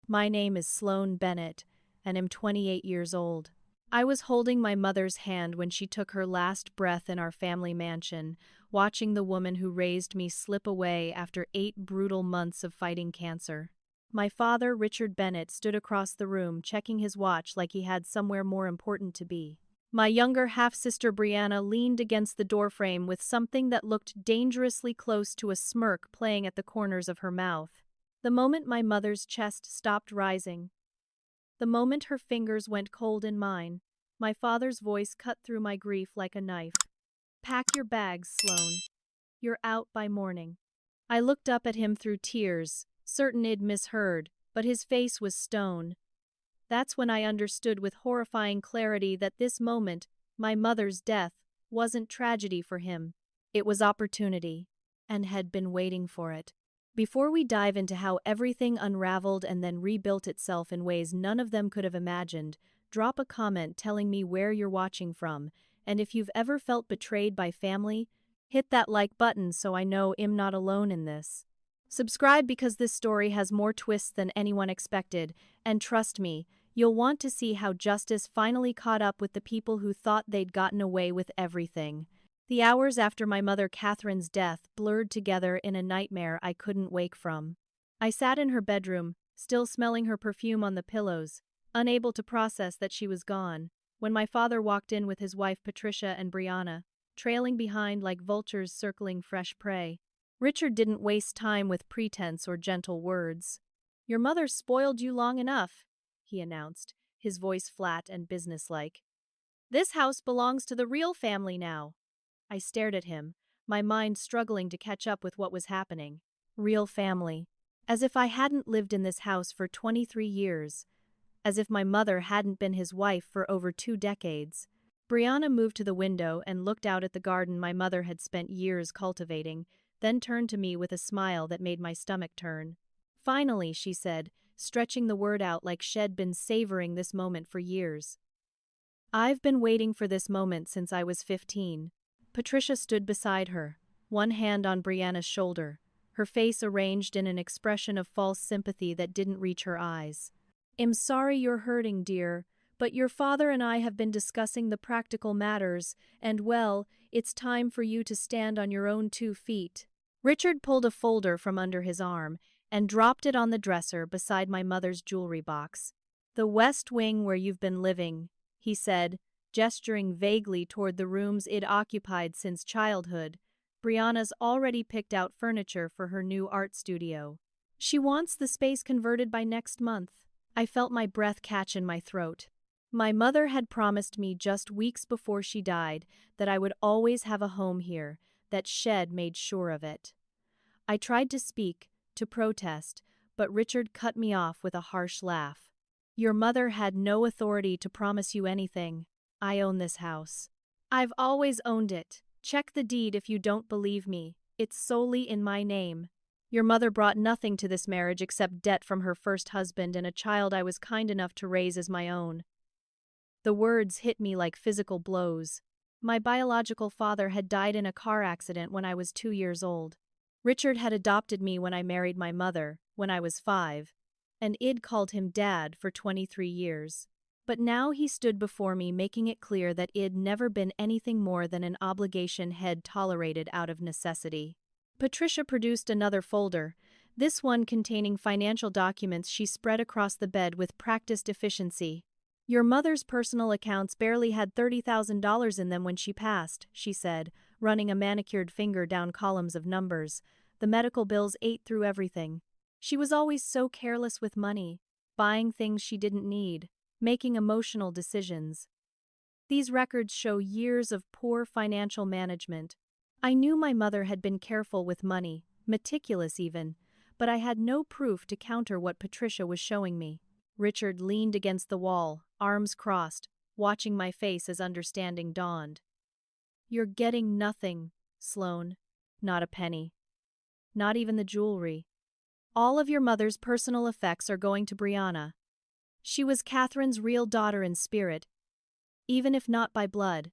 My name is Sloane Bennett, and am 28 years old. I was holding my mother's hand when she took her last breath in our family mansion, watching the woman who raised me slip away after 8 brutal months of fighting cancer. My father, Richard Bennett, stood across the room, checking his watch like he had somewhere more important to be. My younger half-sister Brianna leaned against the doorframe with something that looked dangerously close to a smirk playing at the corners of her mouth. The moment my mother's chest stopped rising, the moment her fingers went cold in mine, my father's voice cut through my grief like a knife. "Pack your bags, Sloane. You're out by morning." I looked up at him through tears, certain I'd misheard, but his face was stone. That's when I understood with horrifying clarity that this moment, my mother's death, wasn't tragedy for him. It was opportunity, and had been waiting for it. Before we dive into how everything unraveled and then rebuilt itself in ways none of them could have imagined, drop a comment telling me where you're watching from, and if you've ever felt betrayed by family, hit that like button so I know I'm not alone in this. Subscribe because this story has more twists than anyone expected, and trust me, you'll want to see how justice finally caught up with the people who thought they'd gotten away with everything. The hours after my mother Catherine's death blurred together in a nightmare I couldn't wake from. I sat in her bedroom, still smelling her perfume on the pillows, unable to process that she was gone, when my father walked in with his wife Patricia and Brianna, trailing behind like vultures circling fresh prey. Richard didn't waste time with pretense or gentle words. "Your mother spoiled you long enough," he announced, his voice flat and businesslike. "This house belongs to the real family now." I stared at him, my mind struggling to catch up with what was happening. Real family. As if I hadn't lived in this house for 23 years. As if my mother hadn't been his wife for over 2 decades. Brianna moved to the window and looked out at the garden my mother had spent years cultivating, then turned to me with a smile that made my stomach turn. "Finally," she said, stretching the word out like she'd been savoring this moment for years. "I've been waiting for this moment since I was 15. Patricia stood beside her, one hand on Brianna's shoulder, her face arranged in an expression of false sympathy that didn't reach her eyes. "I'm sorry you're hurting, dear, but your father and I have been discussing the practical matters, and well, it's time for you to stand on your own 2 feet. Richard pulled a folder from under his arm and dropped it on the dresser beside my mother's jewelry box. "The West Wing where you've been living," he said, gesturing vaguely toward the rooms it occupied since childhood. "Brianna's already picked out furniture for her new art studio. She wants the space converted by next month." I felt my breath catch in my throat. My mother had promised me just weeks before she died that I would always have a home here, that she'd made sure of it. I tried to speak, to protest, but Richard cut me off with a harsh laugh. "Your mother had no authority to promise you anything. I own this house. I've always owned it. Check the deed if you don't believe me. It's solely in my name. Your mother brought nothing to this marriage except debt from her first husband and a child I was kind enough to raise as my own." The words hit me like physical blows. My biological father had died in a car accident when I was 2 years old. Richard had adopted me when I married my mother, when I was 5, and I'd called him Dad for 23 years. But now he stood before me making it clear that I'd never been anything more than an obligation he'd tolerated out of necessity. Patricia produced another folder, this one containing financial documents she spread across the bed with practiced efficiency. "Your mother's personal accounts barely had $30,000 in them when she passed," she said, running a manicured finger down columns of numbers. "The medical bills ate through everything. She was always so careless with money, buying things she didn't need, making emotional decisions. These records show years of poor financial management. I knew my mother had been careful with money, meticulous even, but I had no proof to counter what Patricia was showing me." Richard leaned against the wall, arms crossed, watching my face as understanding dawned. "You're getting nothing, Sloane. Not a penny. Not even the jewelry. All of your mother's personal effects are going to Brianna. She was Catherine's real daughter in spirit, even if not by blood.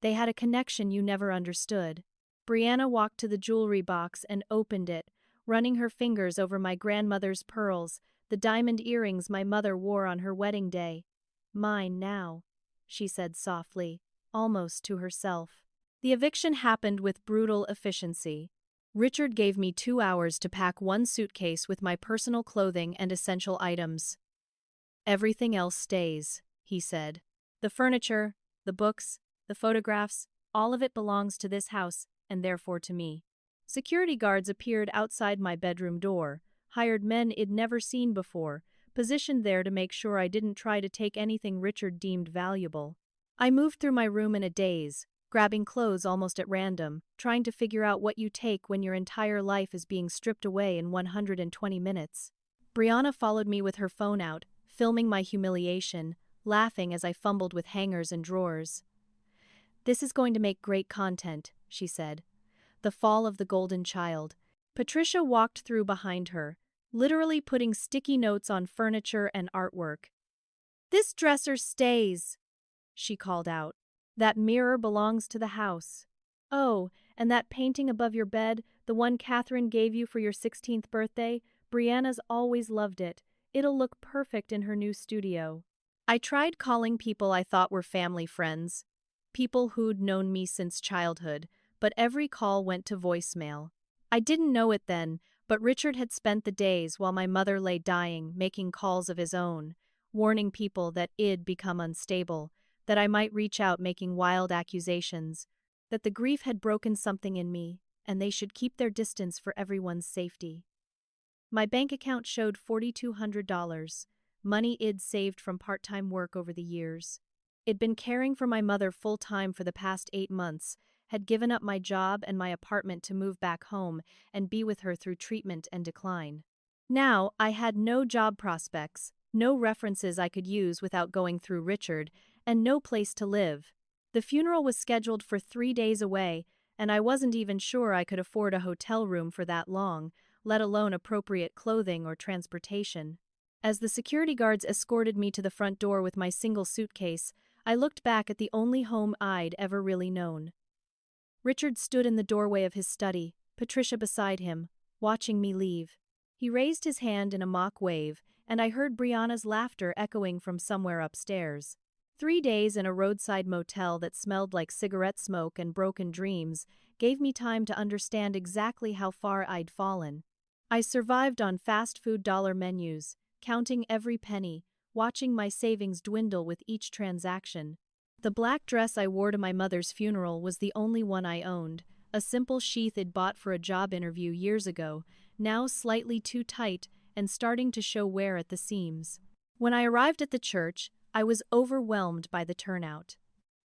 They had a connection you never understood." Brianna walked to the jewelry box and opened it, running her fingers over my grandmother's pearls, the diamond earrings my mother wore on her wedding day. Mine now, she said softly, almost to herself. The eviction happened with brutal efficiency. Richard gave me 2 hours to pack one suitcase with my personal clothing and essential items. Everything else stays, he said. The furniture, the books, the photographs, all of it belongs to this house, and therefore to me. Security guards appeared outside my bedroom door, hired men I'd never seen before, positioned there to make sure I didn't try to take anything Richard deemed valuable. I moved through my room in a daze, grabbing clothes almost at random, trying to figure out what you take when your entire life is being stripped away in 120 minutes. Brianna followed me with her phone out, filming my humiliation, laughing as I fumbled with hangers and drawers. "This is going to make great content," she said. The fall of the golden child. Patricia walked through behind her, literally putting sticky notes on furniture and artwork. "This dresser stays," she called out. "That mirror belongs to the house. Oh, and that painting above your bed, the one Catherine gave you for your 16th birthday, Brianna's always loved it. It'll look perfect in her new studio." I tried calling people I thought were family friends, people who'd known me since childhood, but every call went to voicemail. I didn't know it then, but Richard had spent the days while my mother lay dying making calls of his own, warning people that I'd become unstable, that I might reach out making wild accusations, that the grief had broken something in me, and they should keep their distance for everyone's safety. My bank account showed $4,200, money I'd saved from part-time work over the years. I'd been caring for my mother full-time for the past 8 months, had given up my job and my apartment to move back home and be with her through treatment and decline. Now, I had no job prospects, no references I could use without going through Richard, and no place to live. The funeral was scheduled for 3 days away, and I wasn't even sure I could afford a hotel room for that long, let alone appropriate clothing or transportation. As the security guards escorted me to the front door with my single suitcase, I looked back at the only home I'd ever really known. Richard stood in the doorway of his study, Patricia beside him, watching me leave. He raised his hand in a mock wave, and I heard Brianna's laughter echoing from somewhere upstairs. 3 days in a roadside motel that smelled like cigarette smoke and broken dreams gave me time to understand exactly how far I'd fallen. I survived on fast food dollar menus, counting every penny, watching my savings dwindle with each transaction. The black dress I wore to my mother's funeral was the only one I owned, a simple sheath I'd bought for a job interview years ago, now slightly too tight and starting to show wear at the seams. When I arrived at the church, I was overwhelmed by the turnout.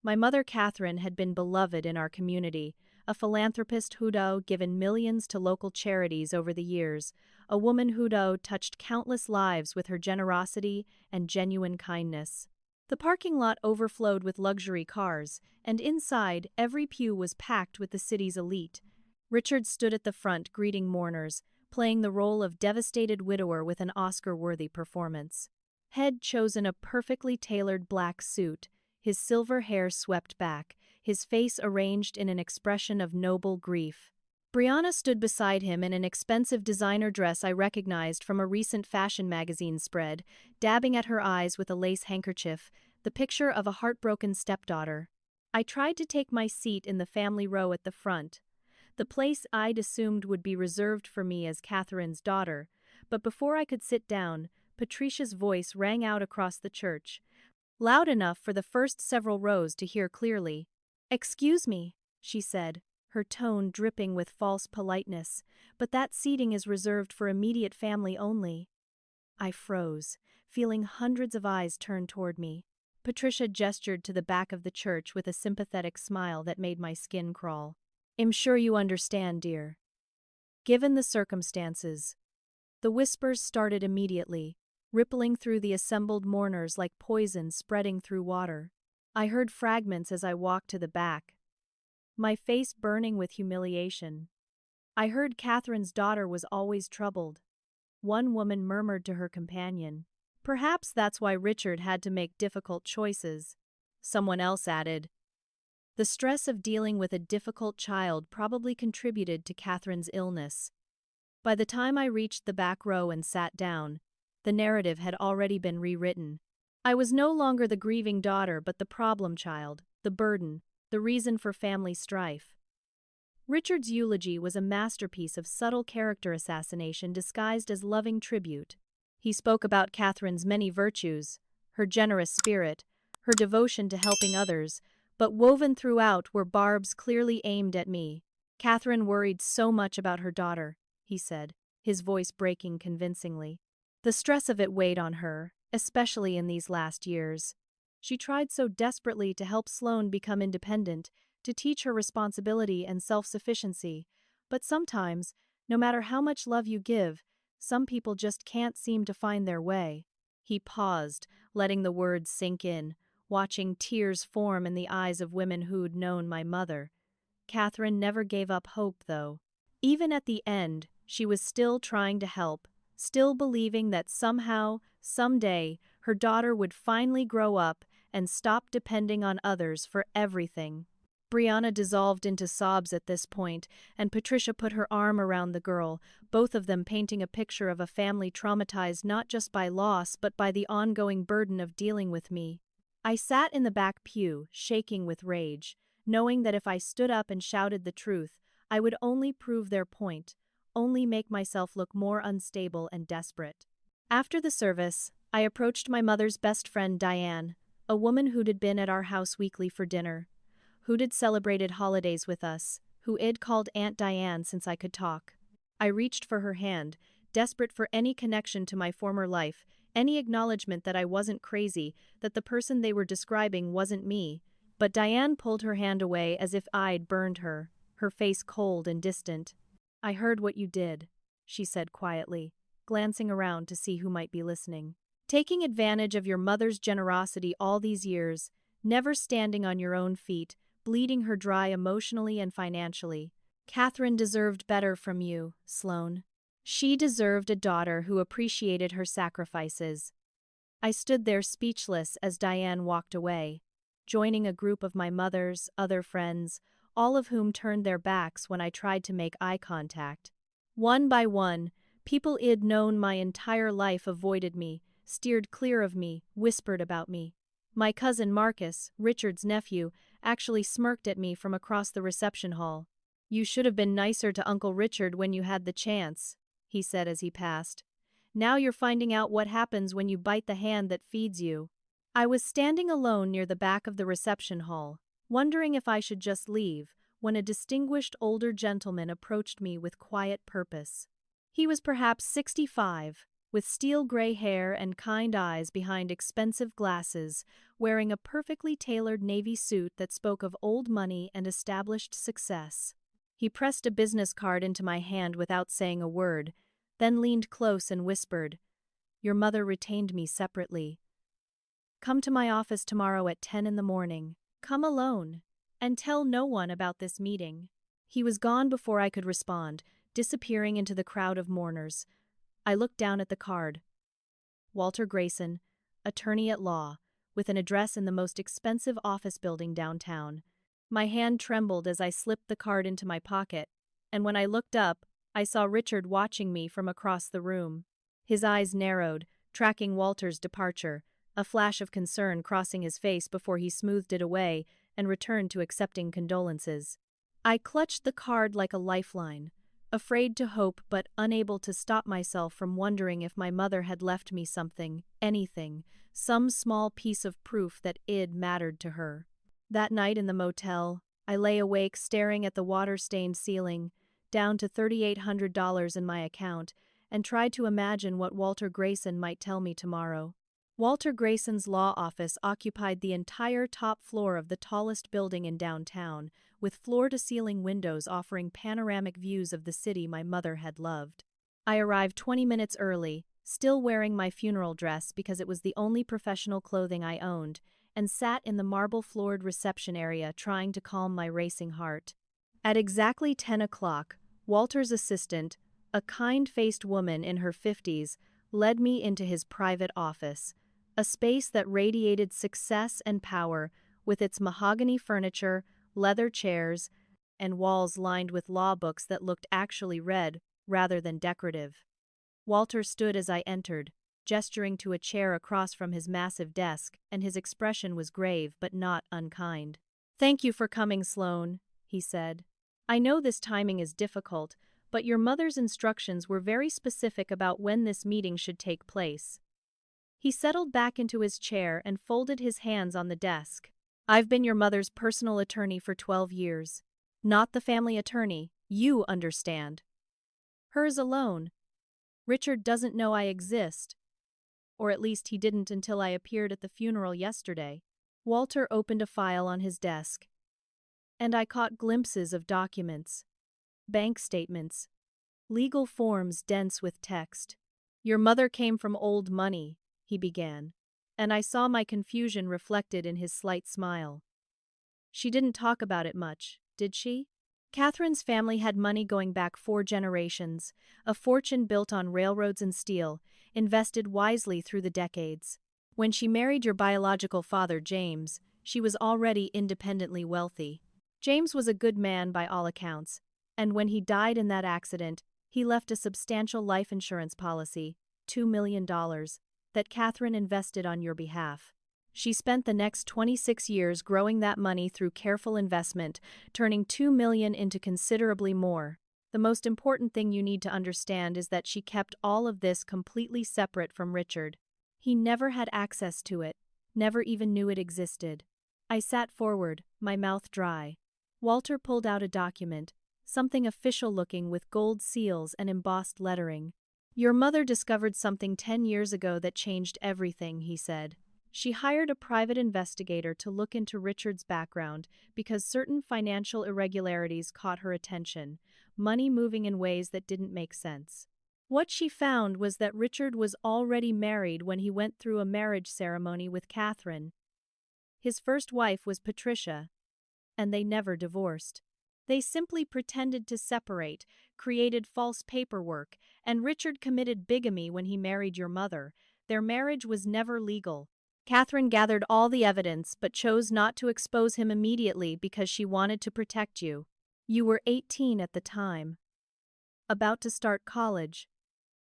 My mother Catherine had been beloved in our community, a philanthropist who'd given millions to local charities over the years, a woman who'd touched countless lives with her generosity and genuine kindness. The parking lot overflowed with luxury cars, and inside, every pew was packed with the city's elite. Richard stood at the front greeting mourners, playing the role of devastated widower with an Oscar-worthy performance. He'd chosen a perfectly tailored black suit, his silver hair swept back, his face arranged in an expression of noble grief. Brianna stood beside him in an expensive designer dress I recognized from a recent fashion magazine spread, dabbing at her eyes with a lace handkerchief, the picture of a heartbroken stepdaughter. I tried to take my seat in the family row at the front, the place I'd assumed would be reserved for me as Catherine's daughter, but before I could sit down, Patricia's voice rang out across the church, loud enough for the first several rows to hear clearly. "Excuse me," she said, her tone dripping with false politeness, "but that seating is reserved for immediate family only." I froze, feeling hundreds of eyes turn toward me. Patricia gestured to the back of the church with a sympathetic smile that made my skin crawl. "I'm sure you understand, dear. Given the circumstances." The whispers started immediately, rippling through the assembled mourners like poison spreading through water. I heard fragments as I walked to the back, my face burning with humiliation. I heard Catherine's daughter was always troubled. One woman murmured to her companion, "Perhaps that's why Richard had to make difficult choices." Someone else added, "The stress of dealing with a difficult child probably contributed to Catherine's illness." By the time I reached the back row and sat down, The narrative had already been rewritten. I was no longer the grieving daughter but the problem child, the burden, the reason for family strife. Richard's eulogy was a masterpiece of subtle character assassination disguised as loving tribute. He spoke about Catherine's many virtues, her generous spirit, her devotion to helping others, but woven throughout were barbs clearly aimed at me. Catherine worried so much about her daughter, he said, his voice breaking convincingly. The stress of it weighed on her, especially in these last years. She tried so desperately to help Sloane become independent, to teach her responsibility and self-sufficiency, but sometimes, no matter how much love you give, some people just can't seem to find their way. He paused, letting the words sink in, watching tears form in the eyes of women who'd known my mother. Catherine never gave up hope, though. Even at the end, she was still trying to help, still believing that somehow, someday, her daughter would finally grow up and stop depending on others for everything. Brianna dissolved into sobs at this point, and Patricia put her arm around the girl, both of them painting a picture of a family traumatized not just by loss but by the ongoing burden of dealing with me. I sat in the back pew, shaking with rage, knowing that if I stood up and shouted the truth, I would only prove their point, only make myself look more unstable and desperate. After the service, I approached my mother's best friend Diane, a woman who'd been at our house weekly for dinner, who'd celebrated holidays with us, who'd called Aunt Diane since I could talk. I reached for her hand, desperate for any connection to my former life, any acknowledgement that I wasn't crazy, that the person they were describing wasn't me, but Diane pulled her hand away as if I'd burned her, her face cold and distant. "I heard what you did," she said quietly, glancing around to see who might be listening. "Taking advantage of your mother's generosity all these years, never standing on your own feet, bleeding her dry emotionally and financially. Catherine deserved better from you, Sloane. She deserved a daughter who appreciated her sacrifices." I stood there speechless as Diane walked away, joining a group of my mother's other friends, all of whom turned their backs when I tried to make eye contact. One by one, people I'd known my entire life avoided me, steered clear of me, whispered about me. My cousin Marcus, Richard's nephew, actually smirked at me from across the reception hall. "You should have been nicer to Uncle Richard when you had the chance," he said as he passed. "Now you're finding out what happens when you bite the hand that feeds you." I was standing alone near the back of the reception hall, wondering if I should just leave, when a distinguished older gentleman approached me with quiet purpose. He was perhaps 65, with steel gray hair and kind eyes behind expensive glasses, wearing a perfectly tailored navy suit that spoke of old money and established success. He pressed a business card into my hand without saying a word, then leaned close and whispered, "Your mother retained me separately. Come to my office tomorrow at 10 in the morning. Come alone. And tell no one about this meeting." He was gone before I could respond, disappearing into the crowd of mourners. I looked down at the card. Walter Grayson, attorney at law, with an address in the most expensive office building downtown. My hand trembled as I slipped the card into my pocket, and when I looked up, I saw Richard watching me from across the room. His eyes narrowed, tracking Walter's departure, a flash of concern crossing his face before he smoothed it away and returned to accepting condolences. I clutched the card like a lifeline, afraid to hope but unable to stop myself from wondering if my mother had left me something, anything, some small piece of proof that it mattered to her. That night in the motel, I lay awake staring at the water-stained ceiling, down to $3,800 in my account, and tried to imagine what Walter Grayson might tell me tomorrow. Walter Grayson's law office occupied the entire top floor of the tallest building in downtown, with floor-to-ceiling windows offering panoramic views of the city my mother had loved. I arrived 20 minutes early, still wearing my funeral dress because it was the only professional clothing I owned, and sat in the marble-floored reception area trying to calm my racing heart. At exactly 10 o'clock, Walter's assistant, a kind-faced woman in her 50s, led me into his private office, a space that radiated success and power with its mahogany furniture, leather chairs, and walls lined with law books that looked actually read rather than decorative. Walter stood as I entered, gesturing to a chair across from his massive desk, and his expression was grave but not unkind. "Thank you for coming, Sloane," he said. "I know this timing is difficult, but your mother's instructions were very specific about when this meeting should take place." He settled back into his chair and folded his hands on the desk. "I've been your mother's personal attorney for 12 years. Not the family attorney, you understand. Hers alone. Richard doesn't know I exist. Or at least he didn't until I appeared at the funeral yesterday." Walter opened a file on his desk. "And I caught glimpses of documents. Bank statements. Legal forms dense with text. Your mother came from old money," he began, and I saw my confusion reflected in his slight smile. "She didn't talk about it much, did she? Catherine's family had money going back 4 generations, a fortune built on railroads and steel, invested wisely through the decades. When she married your biological father, James, she was already independently wealthy. James was a good man by all accounts, and when he died in that accident, he left a substantial life insurance policy, $2 million, that Catherine invested on your behalf. She spent the next 26 years growing that money through careful investment, turning $2 million into considerably more. The most important thing you need to understand is that she kept all of this completely separate from Richard. He never had access to it, never even knew it existed." I sat forward, my mouth dry. Walter pulled out a document, something official-looking with gold seals and embossed lettering. "Your mother discovered something 10 years ago that changed everything," he said. "She hired a private investigator to look into Richard's background because certain financial irregularities caught her attention, money moving in ways that didn't make sense. What she found was that Richard was already married when he went through a marriage ceremony with Catherine. His first wife was Patricia, and they never divorced. They simply pretended to separate, created false paperwork, and Richard committed bigamy when he married your mother. Their marriage was never legal. Catherine gathered all the evidence but chose not to expose him immediately because she wanted to protect you. You were 18 at the time, about to start college,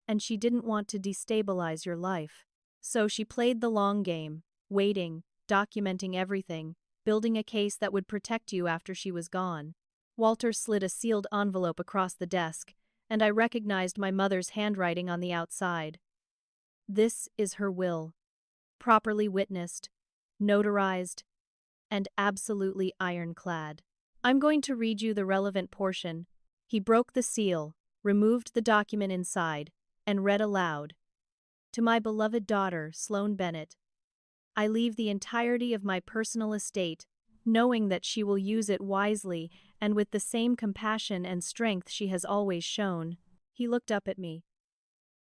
and she didn't want to destabilize your life. So she played the long game, waiting, documenting everything, building a case that would protect you after she was gone." Walter slid a sealed envelope across the desk, and I recognized my mother's handwriting on the outside. "This is her will. Properly witnessed, notarized, and absolutely ironclad. I'm going to read you the relevant portion." He broke the seal, removed the document inside, and read aloud. "To my beloved daughter, Sloane Bennett, I leave the entirety of my personal estate, knowing that she will use it wisely and with the same compassion and strength she has always shown." He looked up at me.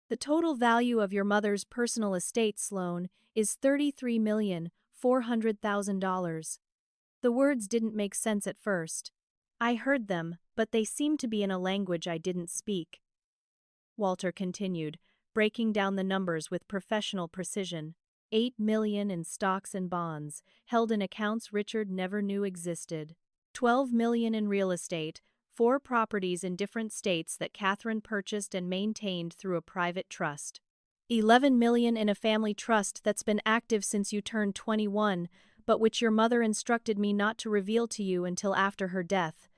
"The total value of your mother's personal estate, Sloane, is $33,400,000. The words didn't make sense at first. I heard them, but they seemed to be in a language I didn't speak." Walter continued, breaking down the numbers with professional precision. $8 million in stocks and bonds, held in accounts Richard never knew existed. $12 million in real estate, 4 properties in different states that Catherine purchased and maintained through a private trust. $11 million in a family trust that's been active since you turned 21, but which your mother instructed me not to reveal to you until after her death.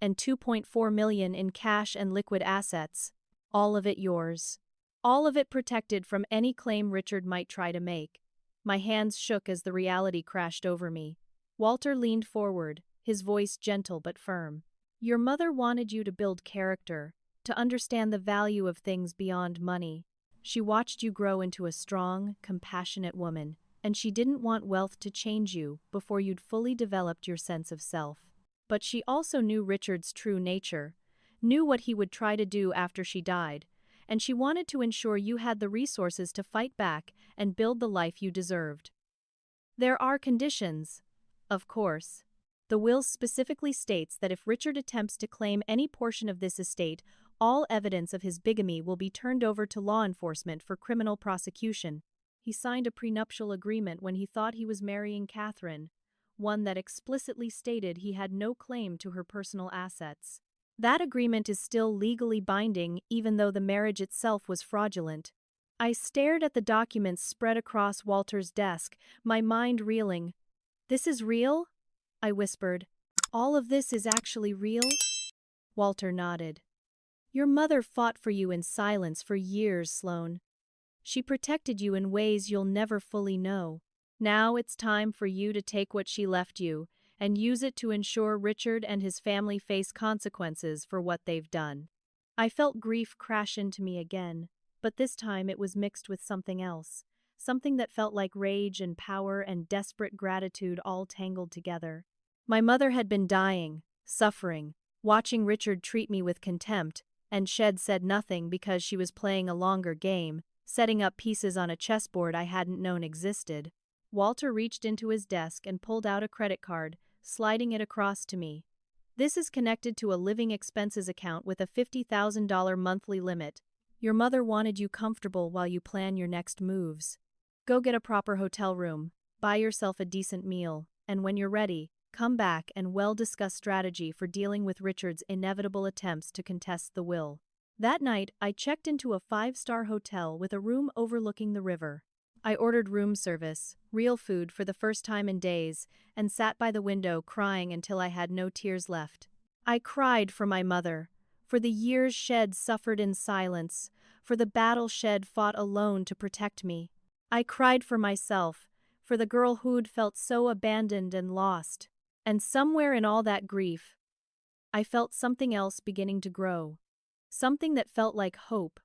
And $2.4 million in cash and liquid assets. All of it yours. All of it protected from any claim Richard might try to make." My hands shook as the reality crashed over me. Walter leaned forward, his voice gentle but firm. "Your mother wanted you to build character, to understand the value of things beyond money. She watched you grow into a strong, compassionate woman, and she didn't want wealth to change you before you'd fully developed your sense of self. But she also knew Richard's true nature, knew what he would try to do after she died, and she wanted to ensure you had the resources to fight back and build the life you deserved. There are conditions, of course. The will specifically states that if Richard attempts to claim any portion of this estate, all evidence of his bigamy will be turned over to law enforcement for criminal prosecution. He signed a prenuptial agreement when he thought he was marrying Catherine, one that explicitly stated he had no claim to her personal assets. That agreement is still legally binding even though the marriage itself was fraudulent. I stared at the documents spread across Walter's desk, my mind reeling. "This is real?" I whispered. "All of this is actually real?" Walter nodded. "Your mother fought for you in silence for years, Sloane. She protected you in ways you'll never fully know. Now it's time for you to take what she left you and use it to ensure Richard and his family face consequences for what they've done." I felt grief crash into me again, but this time it was mixed with something else, something that felt like rage and power and desperate gratitude all tangled together. My mother had been dying, suffering, watching Richard treat me with contempt, and Shed said nothing because she was playing a longer game, setting up pieces on a chessboard I hadn't known existed. Walter reached into his desk and pulled out a credit card, sliding it across to me. "This is connected to a living expenses account with a $50,000 monthly limit. Your mother wanted you comfortable while you plan your next moves. Go get a proper hotel room, buy yourself a decent meal, and when you're ready, come back and we'll discuss strategy for dealing with Richard's inevitable attempts to contest the will." That night, I checked into a 5-star hotel with a room overlooking the river. I ordered room service, real food for the first time in days, and sat by the window crying until I had no tears left. I cried for my mother, for the years Shed suffered in silence, for the battle Shed fought alone to protect me. I cried for myself, for the girl who'd felt so abandoned and lost. And somewhere in all that grief, I felt something else beginning to grow. Something that felt like hope,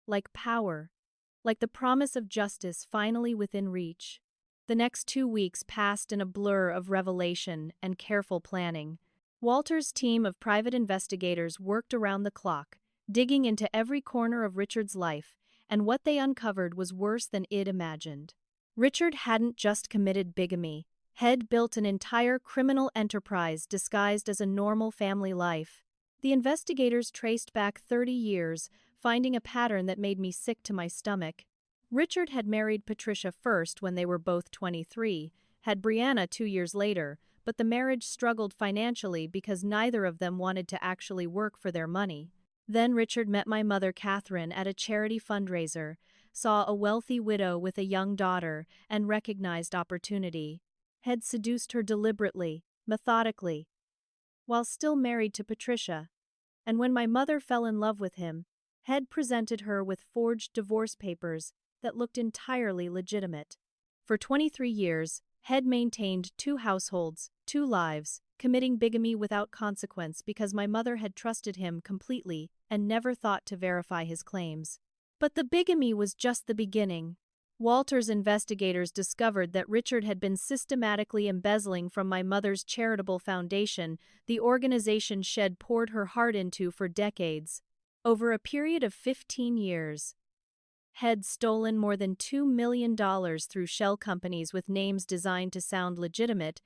like power, like the promise of justice finally within reach. The next 2 weeks passed in a blur of revelation and careful planning. Walter's team of private investigators worked around the clock, digging into every corner of Richard's life, and what they uncovered was worse than I'd imagined. Richard hadn't just committed bigamy. He'd built an entire criminal enterprise disguised as a normal family life. The investigators traced back 30 years, finding a pattern that made me sick to my stomach. Richard had married Patricia first when they were both 23, had Brianna 2 years later, but the marriage struggled financially because neither of them wanted to actually work for their money. Then Richard met my mother Catherine at a charity fundraiser, saw a wealthy widow with a young daughter, and recognized opportunity. Had seduced her deliberately, methodically, while still married to Patricia. And when my mother fell in love with him, Head presented her with forged divorce papers that looked entirely legitimate. For 23 years, Head maintained 2 households, 2 lives, committing bigamy without consequence because my mother had trusted him completely and never thought to verify his claims. But the bigamy was just the beginning. Walter's investigators discovered that Richard had been systematically embezzling from my mother's charitable foundation, the organization Shed poured her heart into for decades. Over a period of 15 years, Head stolen more than $2 million through shell companies with names designed to sound legitimate,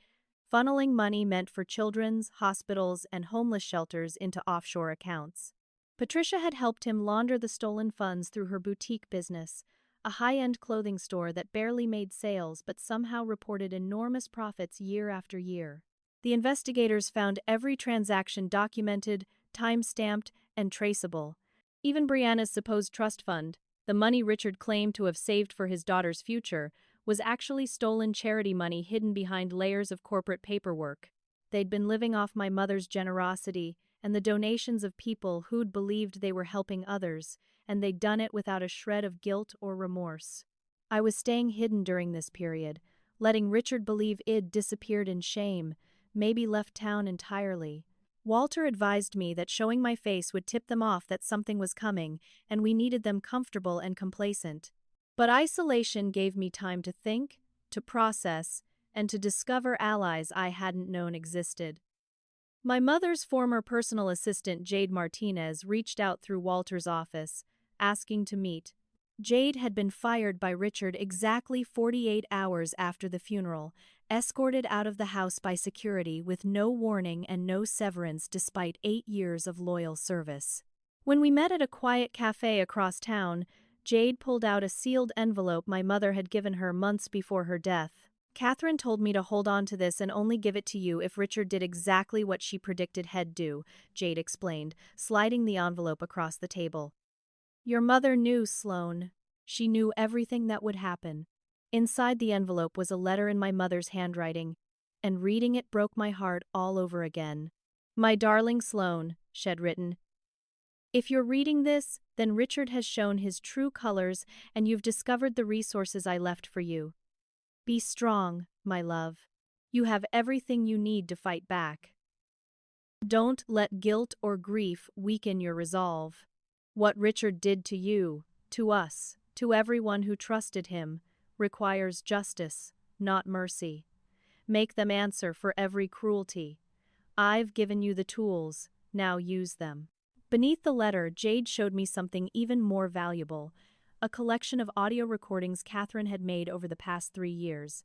funneling money meant for children's, hospitals, and homeless shelters into offshore accounts. Patricia had helped him launder the stolen funds through her boutique business, a high-end clothing store that barely made sales but somehow reported enormous profits year after year. The investigators found every transaction documented, time-stamped, and traceable. Even Brianna's supposed trust fund, the money Richard claimed to have saved for his daughter's future, was actually stolen charity money hidden behind layers of corporate paperwork. They'd been living off my mother's generosity and the donations of people who'd believed they were helping others, and they'd done it without a shred of guilt or remorse. I was staying hidden during this period, letting Richard believe I'd disappeared in shame, maybe left town entirely. Walter advised me that showing my face would tip them off that something was coming, and we needed them comfortable and complacent. But isolation gave me time to think, to process, and to discover allies I hadn't known existed. My mother's former personal assistant, Jade Martinez, reached out through Walter's office, asking to meet. Jade had been fired by Richard exactly 48 hours after the funeral, escorted out of the house by security with no warning and no severance despite 8 years of loyal service. When we met at a quiet cafe across town, Jade pulled out a sealed envelope my mother had given her months before her death. "Catherine told me to hold on to this and only give it to you if Richard did exactly what she predicted he'd do," Jade explained, sliding the envelope across the table. "Your mother knew, Sloane. She knew everything that would happen. Inside the envelope was a letter in my mother's handwriting, and reading it broke my heart all over again. "My darling Sloane," she had written, "if you're reading this, then Richard has shown his true colors and you've discovered the resources I left for you. Be strong, my love. You have everything you need to fight back. Don't let guilt or grief weaken your resolve. What Richard did to you, to us, to everyone who trusted him, requires justice, not mercy. Make them answer for every cruelty. I've given you the tools, now use them." Beneath the letter, Jade showed me something even more valuable, a collection of audio recordings Catherine had made over the past 3 years.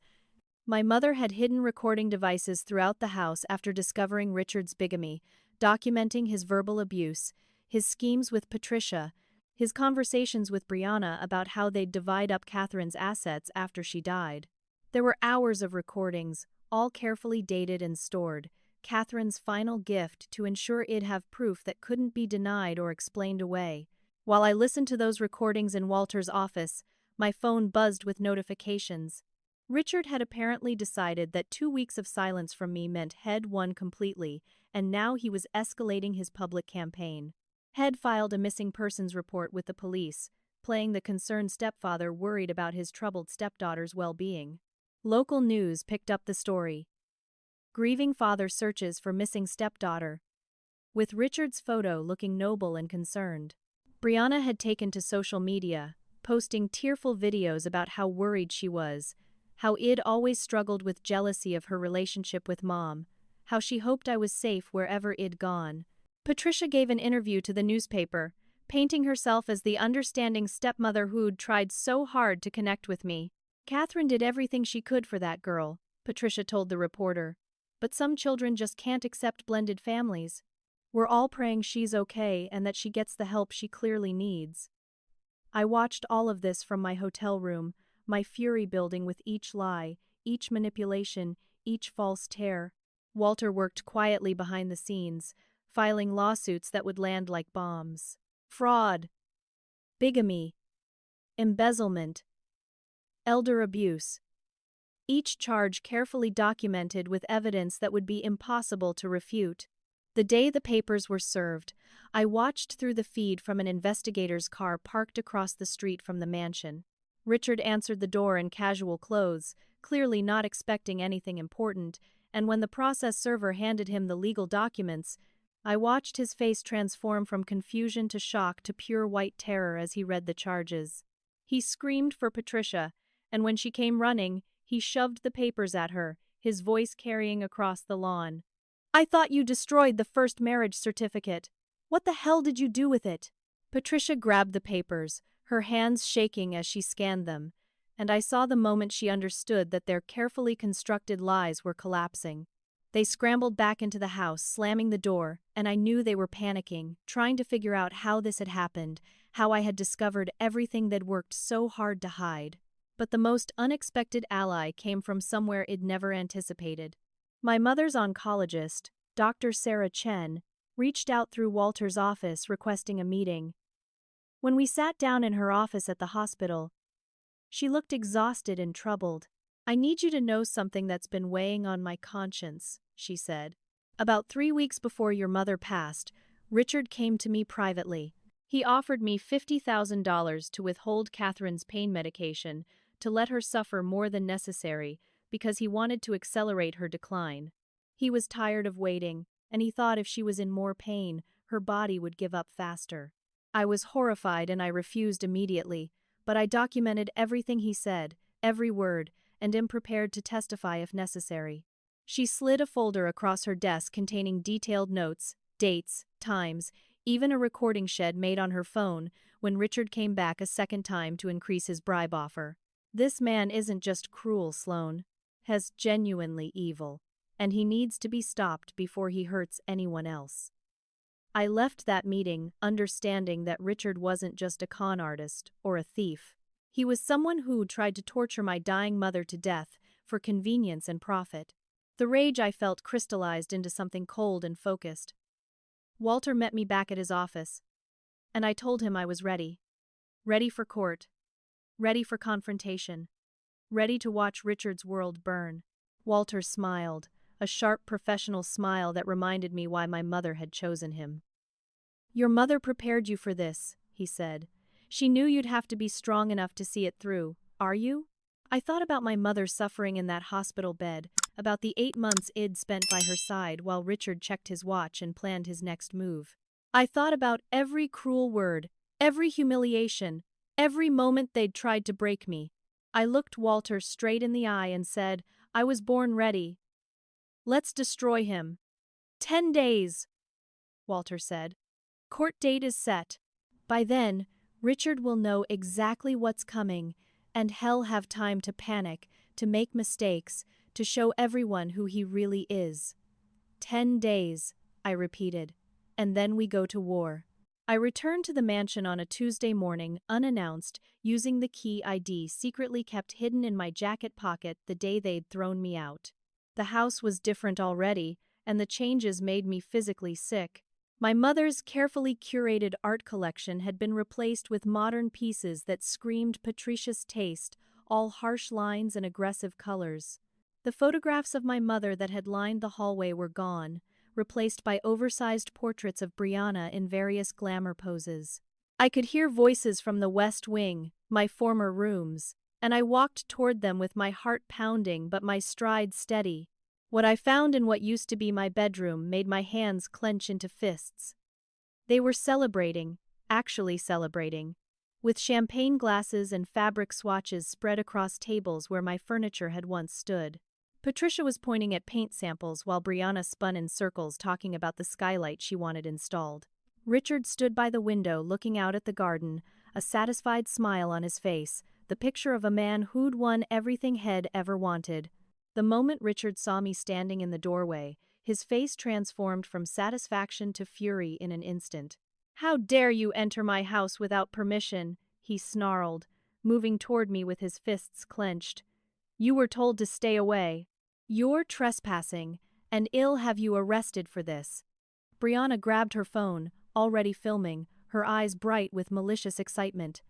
My mother had hidden recording devices throughout the house after discovering Richard's bigamy, documenting his verbal abuse, his schemes with Patricia, his conversations with Brianna about how they'd divide up Catherine's assets after she died. There were hours of recordings, all carefully dated and stored, Catherine's final gift to ensure it'd have proof that couldn't be denied or explained away. While I listened to those recordings in Walter's office, my phone buzzed with notifications. Richard had apparently decided that 2 weeks of silence from me meant Head won completely, and now he was escalating his public campaign. Head filed a missing persons report with the police, playing the concerned stepfather worried about his troubled stepdaughter's well-being. Local news picked up the story. Grieving father searches for missing stepdaughter, with Richard's photo looking noble and concerned. Brianna had taken to social media, posting tearful videos about how worried she was, how Id always struggled with jealousy of her relationship with Mom, how she hoped I was safe wherever Id gone. Patricia gave an interview to the newspaper, painting herself as the understanding stepmother who'd tried so hard to connect with me. "Catherine did everything she could for that girl," Patricia told the reporter. "But some children just can't accept blended families. We're all praying she's okay and that she gets the help she clearly needs." I watched all of this from my hotel room, my fury building with each lie, each manipulation, each false tear. Walter worked quietly behind the scenes, filing lawsuits that would land like bombs. Fraud, bigamy, embezzlement, elder abuse. Each charge carefully documented with evidence that would be impossible to refute. The day the papers were served, I watched through the feed from an investigator's car parked across the street from the mansion. Richard answered the door in casual clothes, clearly not expecting anything important, and when the process server handed him the legal documents, I watched his face transform from confusion to shock to pure white terror as he read the charges. He screamed for Patricia, and when she came running, he shoved the papers at her, his voice carrying across the lawn. "I thought you destroyed the first marriage certificate. What the hell did you do with it?" Patricia grabbed the papers, her hands shaking as she scanned them, and I saw the moment she understood that their carefully constructed lies were collapsing. They scrambled back into the house, slamming the door, and I knew they were panicking, trying to figure out how this had happened, how I had discovered everything they'd worked so hard to hide. But the most unexpected ally came from somewhere I'd never anticipated. My mother's oncologist, Dr. Sarah Chen, reached out through Walter's office requesting a meeting. When we sat down in her office at the hospital, she looked exhausted and troubled. "I need you to know something that's been weighing on my conscience," she said. "About 3 weeks before your mother passed, Richard came to me privately. He offered me $50,000 to withhold Catherine's pain medication, to let her suffer more than necessary, because he wanted to accelerate her decline. He was tired of waiting, and he thought if she was in more pain, her body would give up faster." I was horrified and I refused immediately, but I documented everything he said, every word, and am prepared to testify if necessary. She slid a folder across her desk containing detailed notes, dates, times, even a recording shed made on her phone when Richard came back a second time to increase his bribe offer. "This man isn't just cruel, Sloane. He's genuinely evil, and he needs to be stopped before he hurts anyone else." I left that meeting understanding that Richard wasn't just a con artist or a thief. He was someone who tried to torture my dying mother to death for convenience and profit. The rage I felt crystallized into something cold and focused. Walter met me back at his office, and I told him I was ready. Ready for court. ready for confrontation, ready to watch Richard's world burn. Walter smiled, a sharp professional smile that reminded me why my mother had chosen him. "Your mother prepared you for this," he said. "She knew you'd have to be strong enough to see it through, are you?" I thought about my mother suffering in that hospital bed, about the 8 months I'd spent by her side while Richard checked his watch and planned his next move. I thought about every cruel word, every humiliation, every moment they'd tried to break me. I looked Walter straight in the eye and said, "I was born ready. Let's destroy him." 10 days, Walter said. "Court date is set. By then, Richard will know exactly what's coming, and hell have time to panic, to make mistakes, to show everyone who he really is." 10 days, I repeated, and then we go to war. I returned to the mansion on a Tuesday morning, unannounced, using the key ID secretly kept hidden in my jacket pocket the day they'd thrown me out. The house was different already, and the changes made me physically sick. My mother's carefully curated art collection had been replaced with modern pieces that screamed Patricia's taste, all harsh lines and aggressive colors. The photographs of my mother that had lined the hallway were gone, replaced by oversized portraits of Brianna in various glamour poses. I could hear voices from the West Wing, my former rooms, and I walked toward them with my heart pounding but my stride steady. What I found in what used to be my bedroom made my hands clench into fists. They were celebrating, actually celebrating, with champagne glasses and fabric swatches spread across tables where my furniture had once stood. Patricia was pointing at paint samples while Brianna spun in circles talking about the skylight she wanted installed. Richard stood by the window looking out at the garden, a satisfied smile on his face, the picture of a man who'd won everything he'd ever wanted. The moment Richard saw me standing in the doorway, his face transformed from satisfaction to fury in an instant. "How dare you enter my house without permission?" he snarled, moving toward me with his fists clenched. "You were told to stay away. You're trespassing, and I'll have you arrested for this." Brianna grabbed her phone, already filming, her eyes bright with malicious excitement.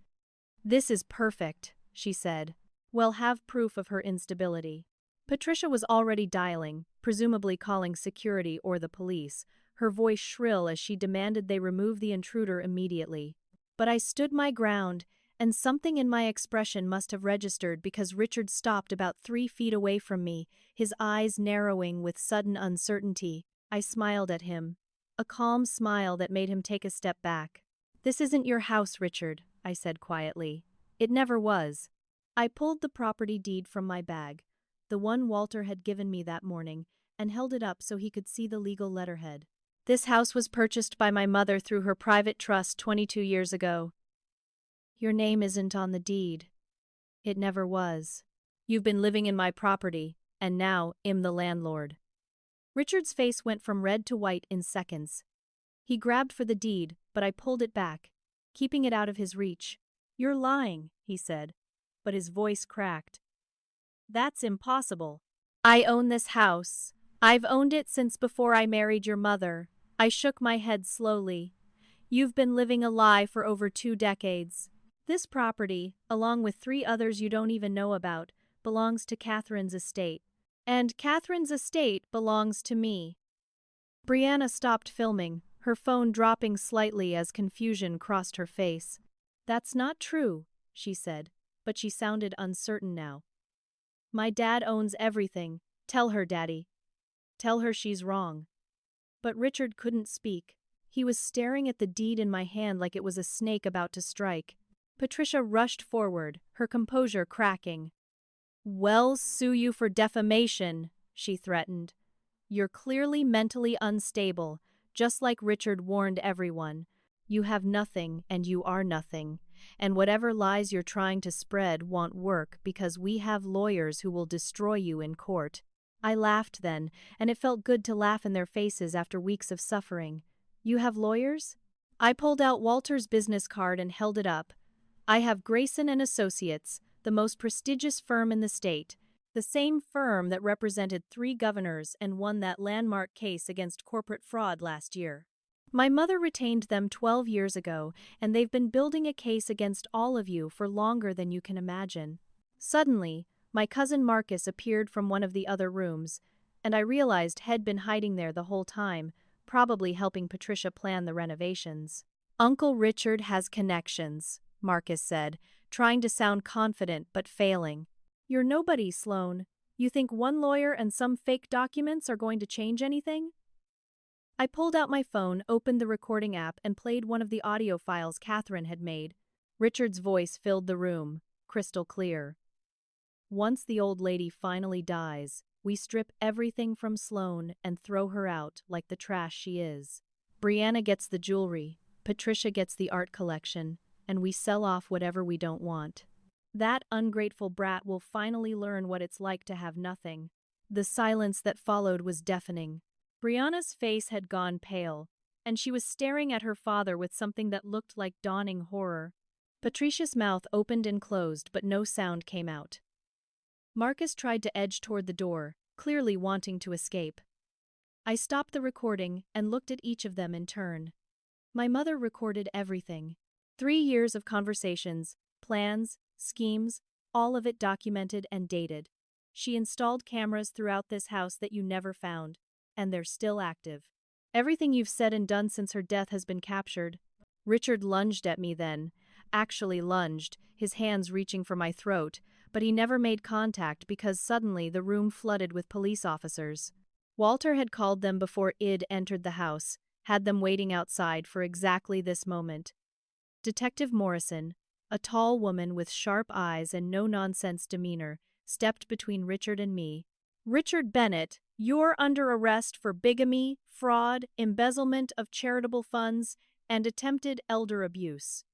"This is perfect," she said. "We'll have proof of her instability." Patricia was already dialing, presumably calling security or the police, her voice shrill as she demanded they remove the intruder immediately. But I stood my ground, and something in my expression must have registered because Richard stopped about 3 feet away from me, his eyes narrowing with sudden uncertainty. I smiled at him, a calm smile that made him take a step back. "This isn't your house, Richard," I said quietly. "It never was." I pulled the property deed from my bag, the one Walter had given me that morning, and held it up so he could see the legal letterhead. "This house was purchased by my mother through her private trust 22 years ago. Your name isn't on the deed. It never was. You've been living in my property, and now I'm the landlord." Richard's face went from red to white in seconds. He grabbed for the deed, but I pulled it back, keeping it out of his reach. "You're lying," he said, but his voice cracked. "That's impossible. I own this house. I've owned it since before I married your mother." I shook my head slowly. "You've been living a lie for over 2 decades. This property, along with 3 others you don't even know about, belongs to Catherine's estate. And Catherine's estate belongs to me." Brianna stopped filming, her phone dropping slightly as confusion crossed her face. "That's not true," she said, but she sounded uncertain now. "My dad owns everything. Tell her, Daddy. Tell her she's wrong." But Richard couldn't speak. He was staring at the deed in my hand like it was a snake about to strike. Patricia rushed forward, her composure cracking. "We'll sue you for defamation," she threatened. "You're clearly mentally unstable, just like Richard warned everyone. You have nothing and you are nothing. And whatever lies you're trying to spread won't work because we have lawyers who will destroy you in court." I laughed then, and it felt good to laugh in their faces after weeks of suffering. "You have lawyers?" I pulled out Walter's business card and held it up. "I have Grayson and Associates, the most prestigious firm in the state, the same firm that represented 3 governors and won that landmark case against corporate fraud last year." My mother retained them 12 years ago, and they've been building a case against all of you for longer than you can imagine. Suddenly, my cousin Marcus appeared from one of the other rooms, and I realized he'd been hiding there the whole time, probably helping Patricia plan the renovations. Uncle Richard has connections, Marcus said, trying to sound confident but failing. You're nobody, Sloane. You think one lawyer and some fake documents are going to change anything? I pulled out my phone, opened the recording app, and played one of the audio files Catherine had made. Richard's voice filled the room, crystal clear. Once the old lady finally dies, we strip everything from Sloane and throw her out like the trash she is. Brianna gets the jewelry, Patricia gets the art collection, and we sell off whatever we don't want. That ungrateful brat will finally learn what it's like to have nothing. The silence that followed was deafening. Brianna's face had gone pale, and she was staring at her father with something that looked like dawning horror. Patricia's mouth opened and closed, but no sound came out. Marcus tried to edge toward the door, clearly wanting to escape. I stopped the recording and looked at each of them in turn. My mother recorded everything. 3 years of conversations, plans, schemes, all of it documented and dated. She installed cameras throughout this house that you never found, and they're still active. Everything you've said and done since her death has been captured. Richard lunged at me then, actually lunged, his hands reaching for my throat, but he never made contact because suddenly the room flooded with police officers. Walter had called them before Id entered the house, had them waiting outside for exactly this moment. Detective Morrison, a tall woman with sharp eyes and no-nonsense demeanor, stepped between Richard and me. "Richard Bennett, you're under arrest for bigamy, fraud, embezzlement of charitable funds, and attempted elder abuse."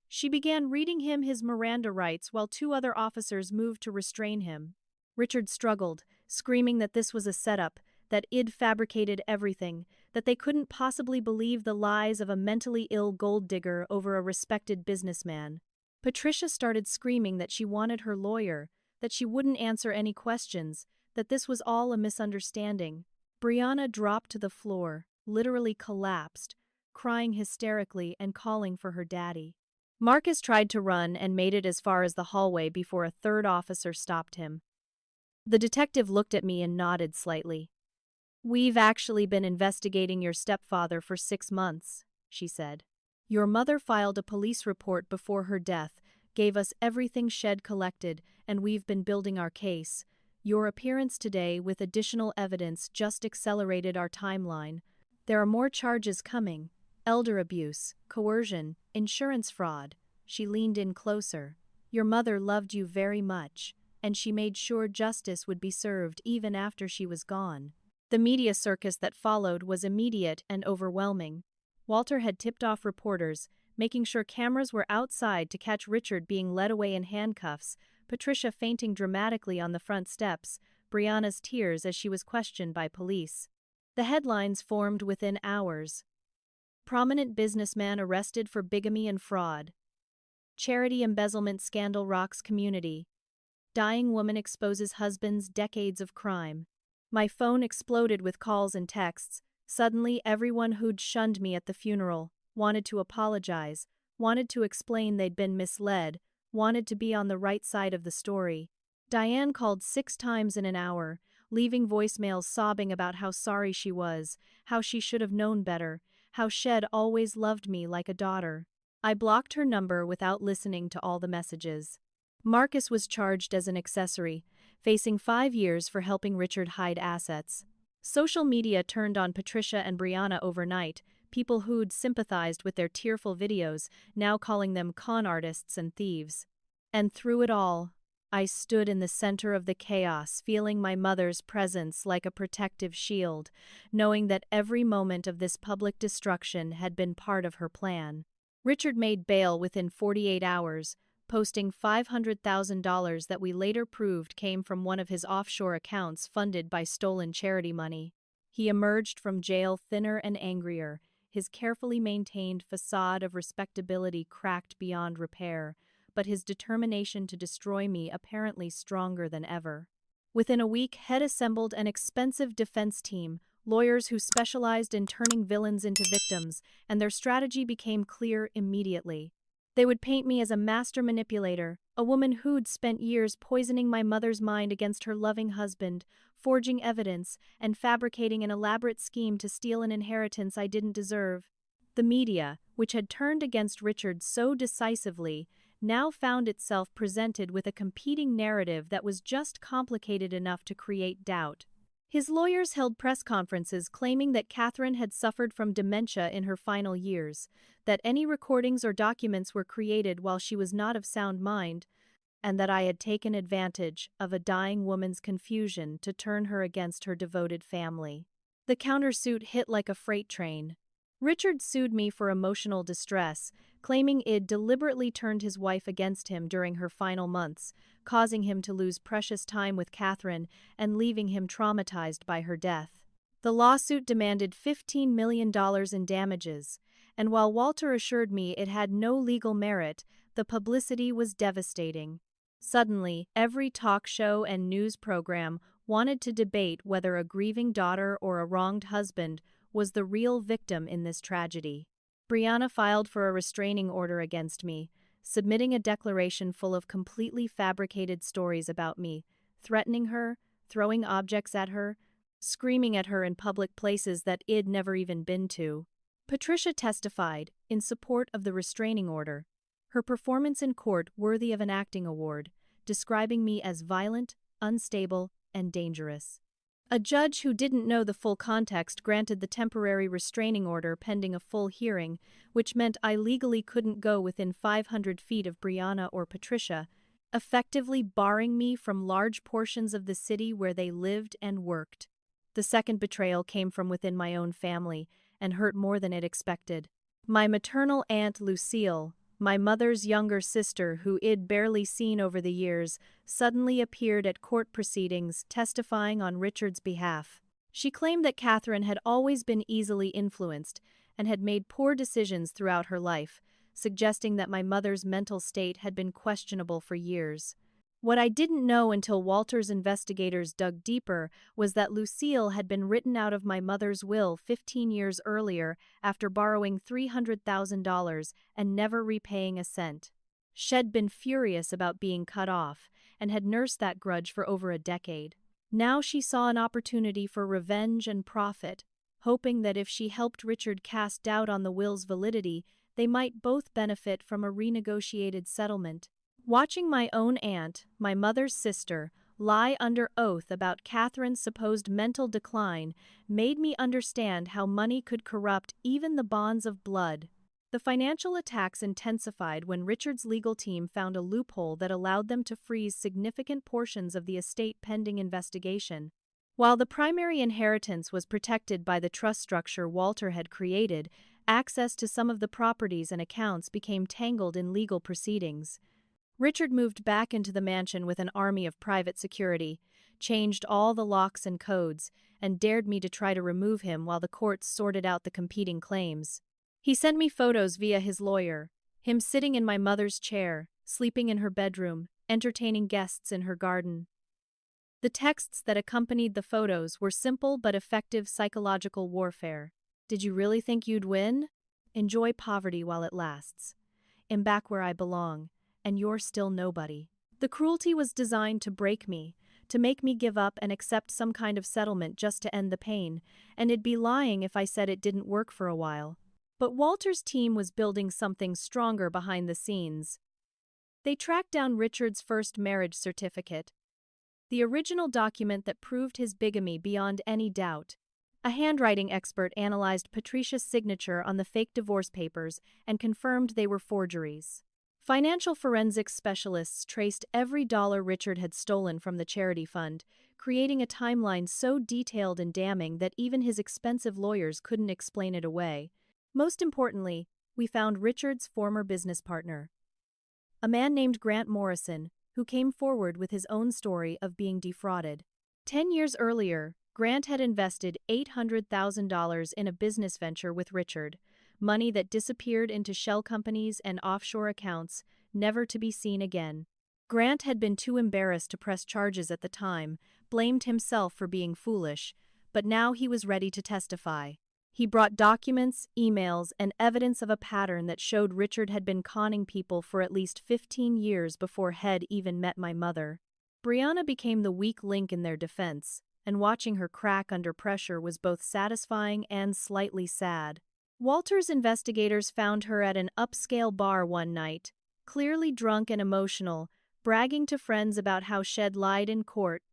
She began reading him his Miranda rights while 2 other officers moved to restrain him. Richard struggled, screaming that this was a setup, that Id fabricated everything, that they couldn't possibly believe the lies of a mentally ill gold digger over a respected businessman. Patricia started screaming that she wanted her lawyer, that she wouldn't answer any questions, that this was all a misunderstanding. Brianna dropped to the floor, literally collapsed, crying hysterically and calling for her daddy. Marcus tried to run and made it as far as the hallway before a 3rd officer stopped him. The detective looked at me and nodded slightly. "We've actually been investigating your stepfather for 6 months," she said. "Your mother filed a police report before her death, gave us everything Shed collected, and we've been building our case. Your appearance today with additional evidence just accelerated our timeline. There are more charges coming. Elder abuse, coercion, insurance fraud." She leaned in closer. "Your mother loved you very much, and she made sure justice would be served even after she was gone." The media circus that followed was immediate and overwhelming. Walter had tipped off reporters, making sure cameras were outside to catch Richard being led away in handcuffs, Patricia fainting dramatically on the front steps, Brianna's tears as she was questioned by police. The headlines formed within hours. Prominent businessman arrested for bigamy and fraud. Charity embezzlement scandal rocks community. Dying woman exposes husband's decades of crime. My phone exploded with calls and texts. Suddenly, everyone who'd shunned me at the funeral wanted to apologize, wanted to explain they'd been misled, wanted to be on the right side of the story. Diane called 6 times in an hour, leaving voicemails sobbing about how sorry she was, how she should have known better, how Shed always loved me like a daughter. I blocked her number without listening to all the messages. Marcus was charged as an accessory, facing 5 years for helping Richard hide assets. Social media turned on Patricia and Brianna overnight, people who'd sympathized with their tearful videos, now calling them con artists and thieves. And through it all, I stood in the center of the chaos, feeling my mother's presence like a protective shield, knowing that every moment of this public destruction had been part of her plan. Richard made bail within 48 hours, posting $500,000 that we later proved came from one of his offshore accounts funded by stolen charity money. He emerged from jail thinner and angrier, his carefully maintained facade of respectability cracked beyond repair, but his determination to destroy me apparently stronger than ever. Within a week, Head assembled an expensive defense team, lawyers who specialized in turning villains into victims, and their strategy became clear immediately. They would paint me as a master manipulator, a woman who'd spent years poisoning my mother's mind against her loving husband, forging evidence, and fabricating an elaborate scheme to steal an inheritance I didn't deserve. The media, which had turned against Richard so decisively, now found itself presented with a competing narrative that was just complicated enough to create doubt. His lawyers held press conferences claiming that Catherine had suffered from dementia in her final years, that any recordings or documents were created while she was not of sound mind, and that I had taken advantage of a dying woman's confusion to turn her against her devoted family. The countersuit hit like a freight train. Richard sued me for emotional distress, claiming I'd deliberately turned his wife against him during her final months, causing him to lose precious time with Catherine and leaving him traumatized by her death. The lawsuit demanded $15 million in damages, and while Walter assured me it had no legal merit, the publicity was devastating. Suddenly, every talk show and news program wanted to debate whether a grieving daughter or a wronged husband was the real victim in this tragedy. Brianna filed for a restraining order against me, submitting a declaration full of completely fabricated stories about me, threatening her, throwing objects at her, screaming at her in public places that I'd never even been to. Patricia testified in support of the restraining order, her performance in court worthy of an acting award, describing me as violent, unstable, and dangerous. A judge who didn't know the full context granted the temporary restraining order pending a full hearing, which meant I legally couldn't go within 500 feet of Brianna or Patricia, effectively barring me from large portions of the city where they lived and worked. The second betrayal came from within my own family and hurt more than I'd expected. My maternal aunt Lucille, my mother's younger sister who I'd barely seen over the years, suddenly appeared at court proceedings testifying on Richard's behalf. She claimed that Catherine had always been easily influenced and had made poor decisions throughout her life, suggesting that my mother's mental state had been questionable for years. What I didn't know until Walter's investigators dug deeper was that Lucille had been written out of my mother's will 15 years earlier after borrowing $300,000 and never repaying a cent. She'd been furious about being cut off and had nursed that grudge for over a decade. Now she saw an opportunity for revenge and profit, hoping that if she helped Richard cast doubt on the will's validity, they might both benefit from a renegotiated settlement. Watching my own aunt, my mother's sister, lie under oath about Catherine's supposed mental decline made me understand how money could corrupt even the bonds of blood. The financial attacks intensified when Richard's legal team found a loophole that allowed them to freeze significant portions of the estate pending investigation. While the primary inheritance was protected by the trust structure Walter had created, access to some of the properties and accounts became tangled in legal proceedings. Richard moved back into the mansion with an army of private security, changed all the locks and codes, and dared me to try to remove him while the courts sorted out the competing claims. He sent me photos via his lawyer, him sitting in my mother's chair, sleeping in her bedroom, entertaining guests in her garden. The texts that accompanied the photos were simple but effective psychological warfare. Did you really think you'd win? Enjoy poverty while it lasts. I'm back where I belong, and you're still nobody. The cruelty was designed to break me, to make me give up and accept some kind of settlement just to end the pain, and it'd be lying if I said it didn't work for a while. But Walter's team was building something stronger behind the scenes. They tracked down Richard's first marriage certificate, the original document that proved his bigamy beyond any doubt. A handwriting expert analyzed Patricia's signature on the fake divorce papers and confirmed they were forgeries. Financial forensics specialists traced every dollar Richard had stolen from the charity fund, creating a timeline so detailed and damning that even his expensive lawyers couldn't explain it away. Most importantly, we found Richard's former business partner, a man named Grant Morrison, who came forward with his own story of being defrauded. 10 years earlier, Grant had invested $800,000 in a business venture with Richard, money that disappeared into shell companies and offshore accounts, never to be seen again. Grant had been too embarrassed to press charges at the time, blamed himself for being foolish, but now he was ready to testify. He brought documents, emails, and evidence of a pattern that showed Richard had been conning people for at least 15 years before Head even met my mother. Brianna became the weak link in their defense, and watching her crack under pressure was both satisfying and slightly sad. Walter's investigators found her at an upscale bar one night, clearly drunk and emotional, bragging to friends about how she'd lied in court,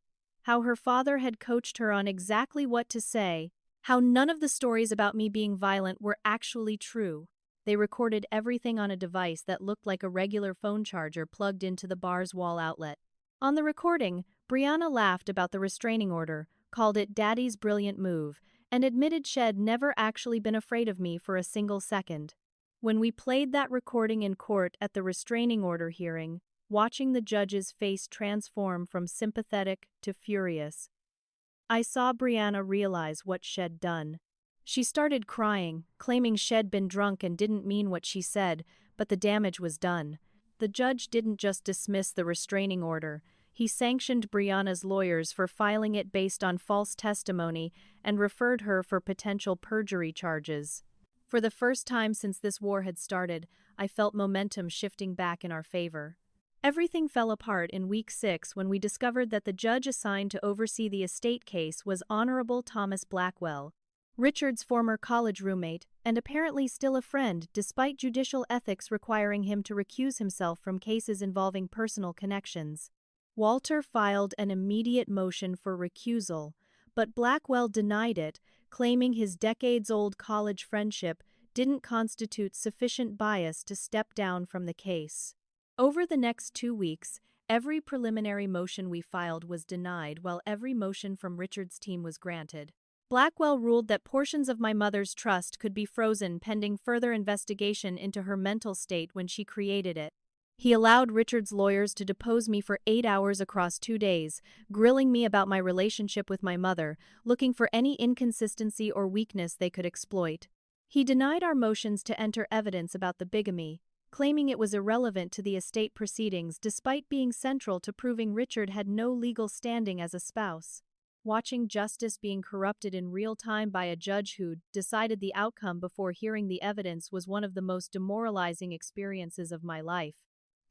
how her father had coached her on exactly what to say, how none of the stories about me being violent were actually true. They recorded everything on a device that looked like a regular phone charger plugged into the bar's wall outlet. On the recording, Brianna laughed about the restraining order, called it Daddy's brilliant move, and admitted she'd never actually been afraid of me for a single second. When we played that recording in court at the restraining order hearing, watching the judge's face transform from sympathetic to furious, I saw Brianna realize what she'd done. She started crying, claiming she'd been drunk and didn't mean what she said, but the damage was done. The judge didn't just dismiss the restraining order, he sanctioned Brianna's lawyers for filing it based on false testimony and referred her for potential perjury charges. For the first time since this war had started, I felt momentum shifting back in our favor. Everything fell apart in week 6 when we discovered that the judge assigned to oversee the estate case was Honorable Thomas Blackwell, Richard's former college roommate, and apparently still a friend despite judicial ethics requiring him to recuse himself from cases involving personal connections. Walter filed an immediate motion for recusal, but Blackwell denied it, claiming his decades-old college friendship didn't constitute sufficient bias to step down from the case. Over the next 2 weeks, every preliminary motion we filed was denied while every motion from Richard's team was granted. Blackwell ruled that portions of my mother's trust could be frozen pending further investigation into her mental state when she created it. He allowed Richard's lawyers to depose me for 8 hours across 2 days, grilling me about my relationship with my mother, looking for any inconsistency or weakness they could exploit. He denied our motions to enter evidence about the bigamy, claiming it was irrelevant to the estate proceedings despite being central to proving Richard had no legal standing as a spouse. Watching justice being corrupted in real time by a judge who'd decided the outcome before hearing the evidence was one of the most demoralizing experiences of my life.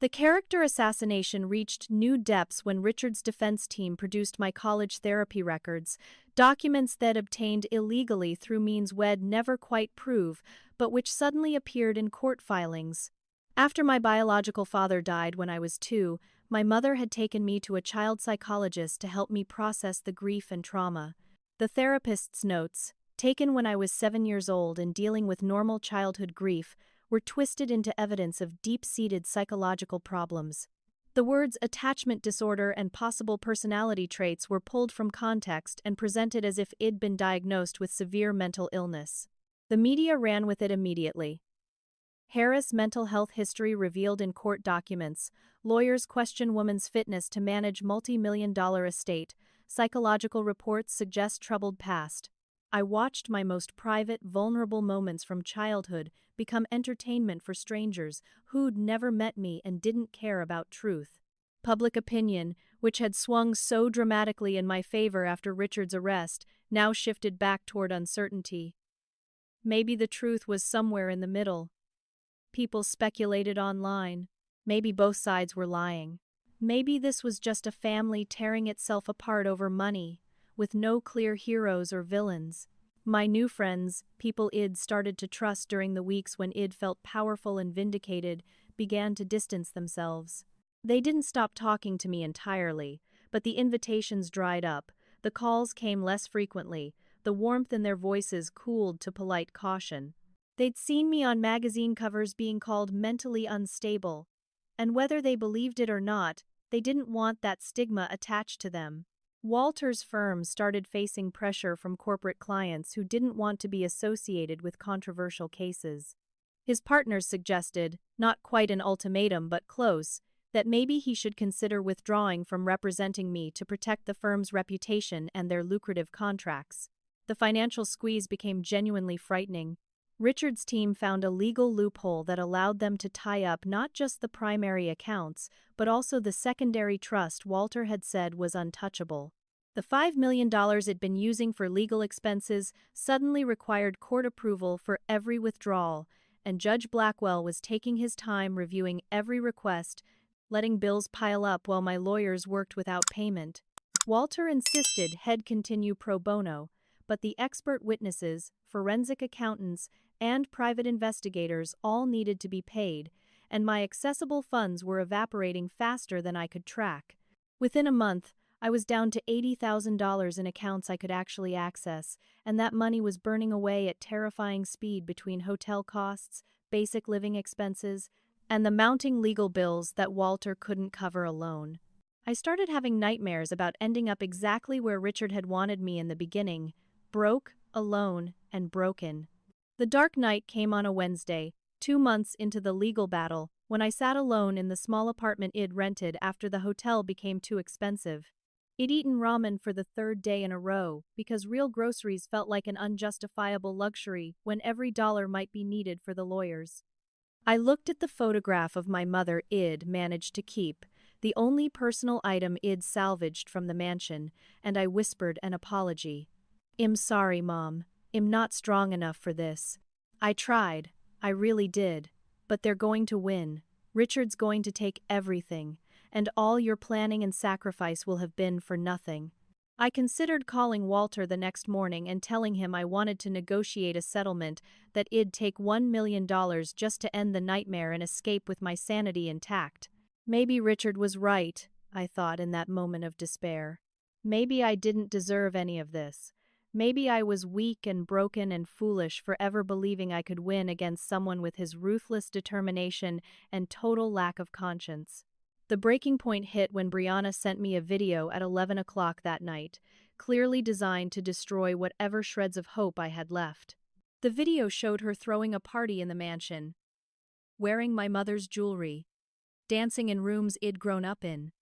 The character assassination reached new depths when Richard's defense team produced my college therapy records, documents that obtained illegally through means we'd never quite prove, but which suddenly appeared in court filings. After my biological father died when I was 2, my mother had taken me to a child psychologist to help me process the grief and trauma. The therapist's notes, taken when I was 7 years old and dealing with normal childhood grief, were twisted into evidence of deep-seated psychological problems. The words attachment disorder and possible personality traits were pulled from context and presented as if I'd been diagnosed with severe mental illness. The media ran with it immediately. Harris' mental health history revealed in court documents, lawyers question woman's fitness to manage multi-million-dollar estate, psychological reports suggest troubled past. I watched my most private, vulnerable moments from childhood become entertainment for strangers who'd never met me and didn't care about truth. Public opinion, which had swung so dramatically in my favor after Richard's arrest, now shifted back toward uncertainty. Maybe the truth was somewhere in the middle. People speculated online. Maybe both sides were lying. Maybe this was just a family tearing itself apart over money, with no clear heroes or villains. My new friends, people I'd started to trust during the weeks when I'd felt powerful and vindicated, began to distance themselves. They didn't stop talking to me entirely, but the invitations dried up, the calls came less frequently, the warmth in their voices cooled to polite caution. They'd seen me on magazine covers being called mentally unstable, and whether they believed it or not, they didn't want that stigma attached to them. Walter's firm started facing pressure from corporate clients who didn't want to be associated with controversial cases. His partners suggested, not quite an ultimatum but close, that maybe he should consider withdrawing from representing me to protect the firm's reputation and their lucrative contracts. The financial squeeze became genuinely frightening. Richard's team found a legal loophole that allowed them to tie up not just the primary accounts, but also the secondary trust Walter had said was untouchable. The $5 million it'd been using for legal expenses suddenly required court approval for every withdrawal, and Judge Blackwell was taking his time reviewing every request, letting bills pile up while my lawyers worked without payment. Walter insisted he'd continue pro bono, but the expert witnesses, forensic accountants, and private investigators all needed to be paid, and my accessible funds were evaporating faster than I could track. Within a month, I was down to $80,000 in accounts I could actually access, and that money was burning away at terrifying speed between hotel costs, basic living expenses, and the mounting legal bills that Walter couldn't cover alone. I started having nightmares about ending up exactly where Richard had wanted me in the beginning, broke, alone, and broken. The dark night came on a Wednesday, 2 months into the legal battle, when I sat alone in the small apartment I'd rented after the hotel became too expensive. I'd eaten ramen for the 3rd day in a row because real groceries felt like an unjustifiable luxury when every dollar might be needed for the lawyers. I looked at the photograph of my mother I'd managed to keep, the only personal item I'd salvaged from the mansion, and I whispered an apology. "I'm sorry, Mom. I'm not strong enough for this. I tried. I really did. But they're going to win. Richard's going to take everything, and all your planning and sacrifice will have been for nothing." I considered calling Walter the next morning and telling him I wanted to negotiate a settlement that I'd take $1 million just to end the nightmare and escape with my sanity intact. Maybe Richard was right, I thought in that moment of despair. Maybe I didn't deserve any of this. Maybe I was weak and broken and foolish for ever believing I could win against someone with his ruthless determination and total lack of conscience. The breaking point hit when Brianna sent me a video at 11 o'clock that night, clearly designed to destroy whatever shreds of hope I had left. The video showed her throwing a party in the mansion, wearing my mother's jewelry, dancing in rooms I'd grown up in,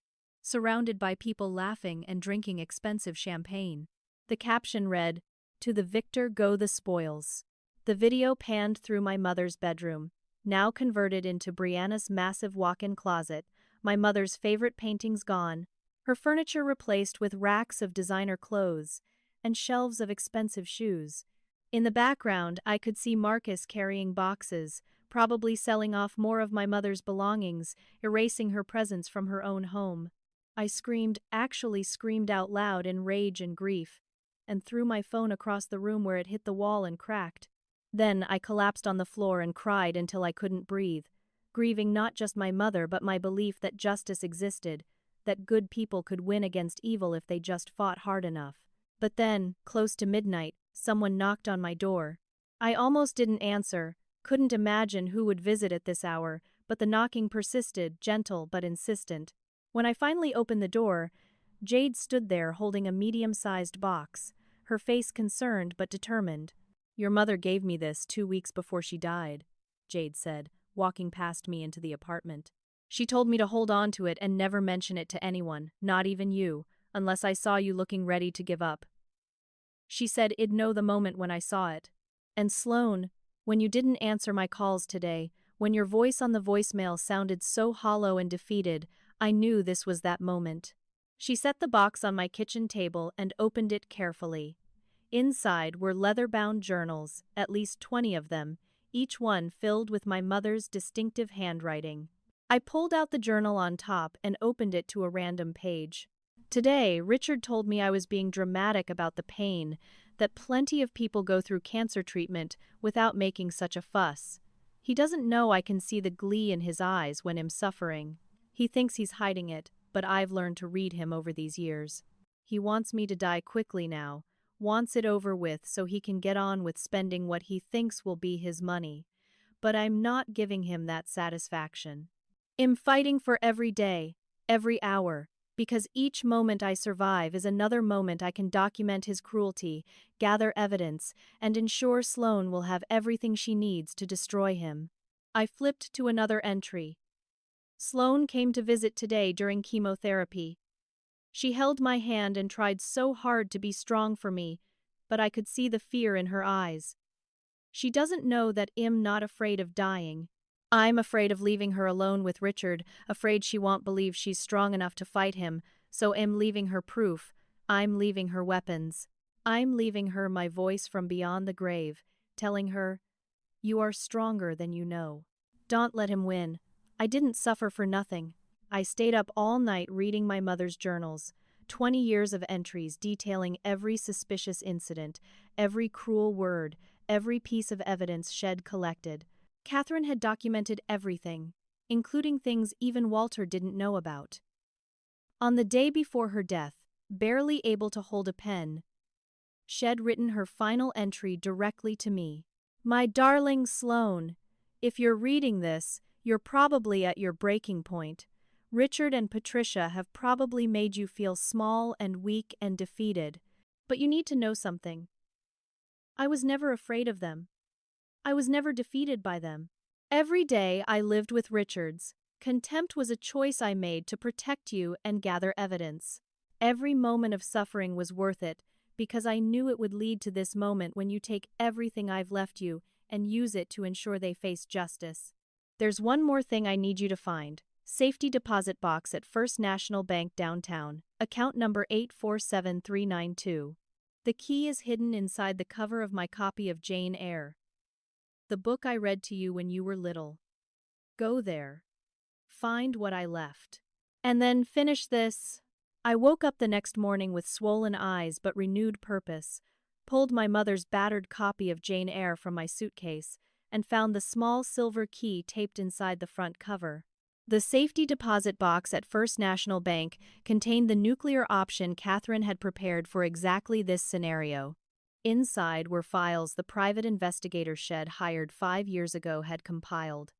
surrounded by people laughing and drinking expensive champagne. The caption read, "To the victor go the spoils." The video panned through my mother's bedroom, now converted into Brianna's massive walk-in closet, my mother's favorite paintings gone, her furniture replaced with racks of designer clothes, and shelves of expensive shoes. In the background, I could see Marcus carrying boxes, probably selling off more of my mother's belongings, erasing her presence from her own home. I actually screamed out loud in rage and grief, and threw my phone across the room where it hit the wall and cracked. Then I collapsed on the floor and cried until I couldn't breathe, grieving not just my mother but my belief that justice existed, that good people could win against evil if they just fought hard enough. But then, close to midnight, someone knocked on my door. I almost didn't answer, couldn't imagine who would visit at this hour, but the knocking persisted, gentle but insistent. When I finally opened the door, Jade stood there holding a medium-sized box, her face concerned but determined. "Your mother gave me this 2 weeks before she died," Jade said, walking past me into the apartment. "She told me to hold on to it and never mention it to anyone, not even you, unless I saw you looking ready to give up. She said I'd know the moment when I saw it. And Sloan, when you didn't answer my calls today, when your voice on the voicemail sounded so hollow and defeated, I knew this was that moment." She set the box on my kitchen table and opened it carefully. Inside were leather-bound journals, at least 20 of them, each one filled with my mother's distinctive handwriting. I pulled out the journal on top and opened it to a random page. Today, Richard told me I was being dramatic about the pain, that plenty of people go through cancer treatment without making such a fuss. He doesn't know I can see the glee in his eyes when I'm suffering. He thinks he's hiding it, but I've learned to read him over these years. He wants me to die quickly now, wants it over with so he can get on with spending what he thinks will be his money. But I'm not giving him that satisfaction. I'm fighting for every day, every hour, because each moment I survive is another moment I can document his cruelty, gather evidence, and ensure Sloan will have everything she needs to destroy him. I flipped to another entry. Sloan came to visit today during chemotherapy. She held my hand and tried so hard to be strong for me, but I could see the fear in her eyes. She doesn't know that I'm not afraid of dying. I'm afraid of leaving her alone with Richard, afraid she won't believe she's strong enough to fight him, so I'm leaving her proof, I'm leaving her weapons. I'm leaving her my voice from beyond the grave, telling her, "You are stronger than you know. Don't let him win. I didn't suffer for nothing." I stayed up all night reading my mother's journals, 20 years of entries detailing every suspicious incident, every cruel word, every piece of evidence Shed collected. Catherine had documented everything, including things even Walter didn't know about. On the day before her death, barely able to hold a pen, Shed written her final entry directly to me. "My darling Sloane, if you're reading this, you're probably at your breaking point. Richard and Patricia have probably made you feel small and weak and defeated. But you need to know something. I was never afraid of them. I was never defeated by them. Every day I lived with Richards. Contempt was a choice I made to protect you and gather evidence. Every moment of suffering was worth it, because I knew it would lead to this moment when you take everything I've left you and use it to ensure they face justice. There's one more thing I need you to find. Safety deposit box at First National Bank downtown, account number 847392. The key is hidden inside the cover of my copy of Jane Eyre, the book I read to you when you were little. Go there. Find what I left. And then finish this." I woke up the next morning with swollen eyes but renewed purpose, pulled my mother's battered copy of Jane Eyre from my suitcase, and found the small silver key taped inside the front cover. The safety deposit box at First National Bank contained the nuclear option Catherine had prepared for exactly this scenario. Inside were files the private investigator Shed hired 5 years ago had compiled.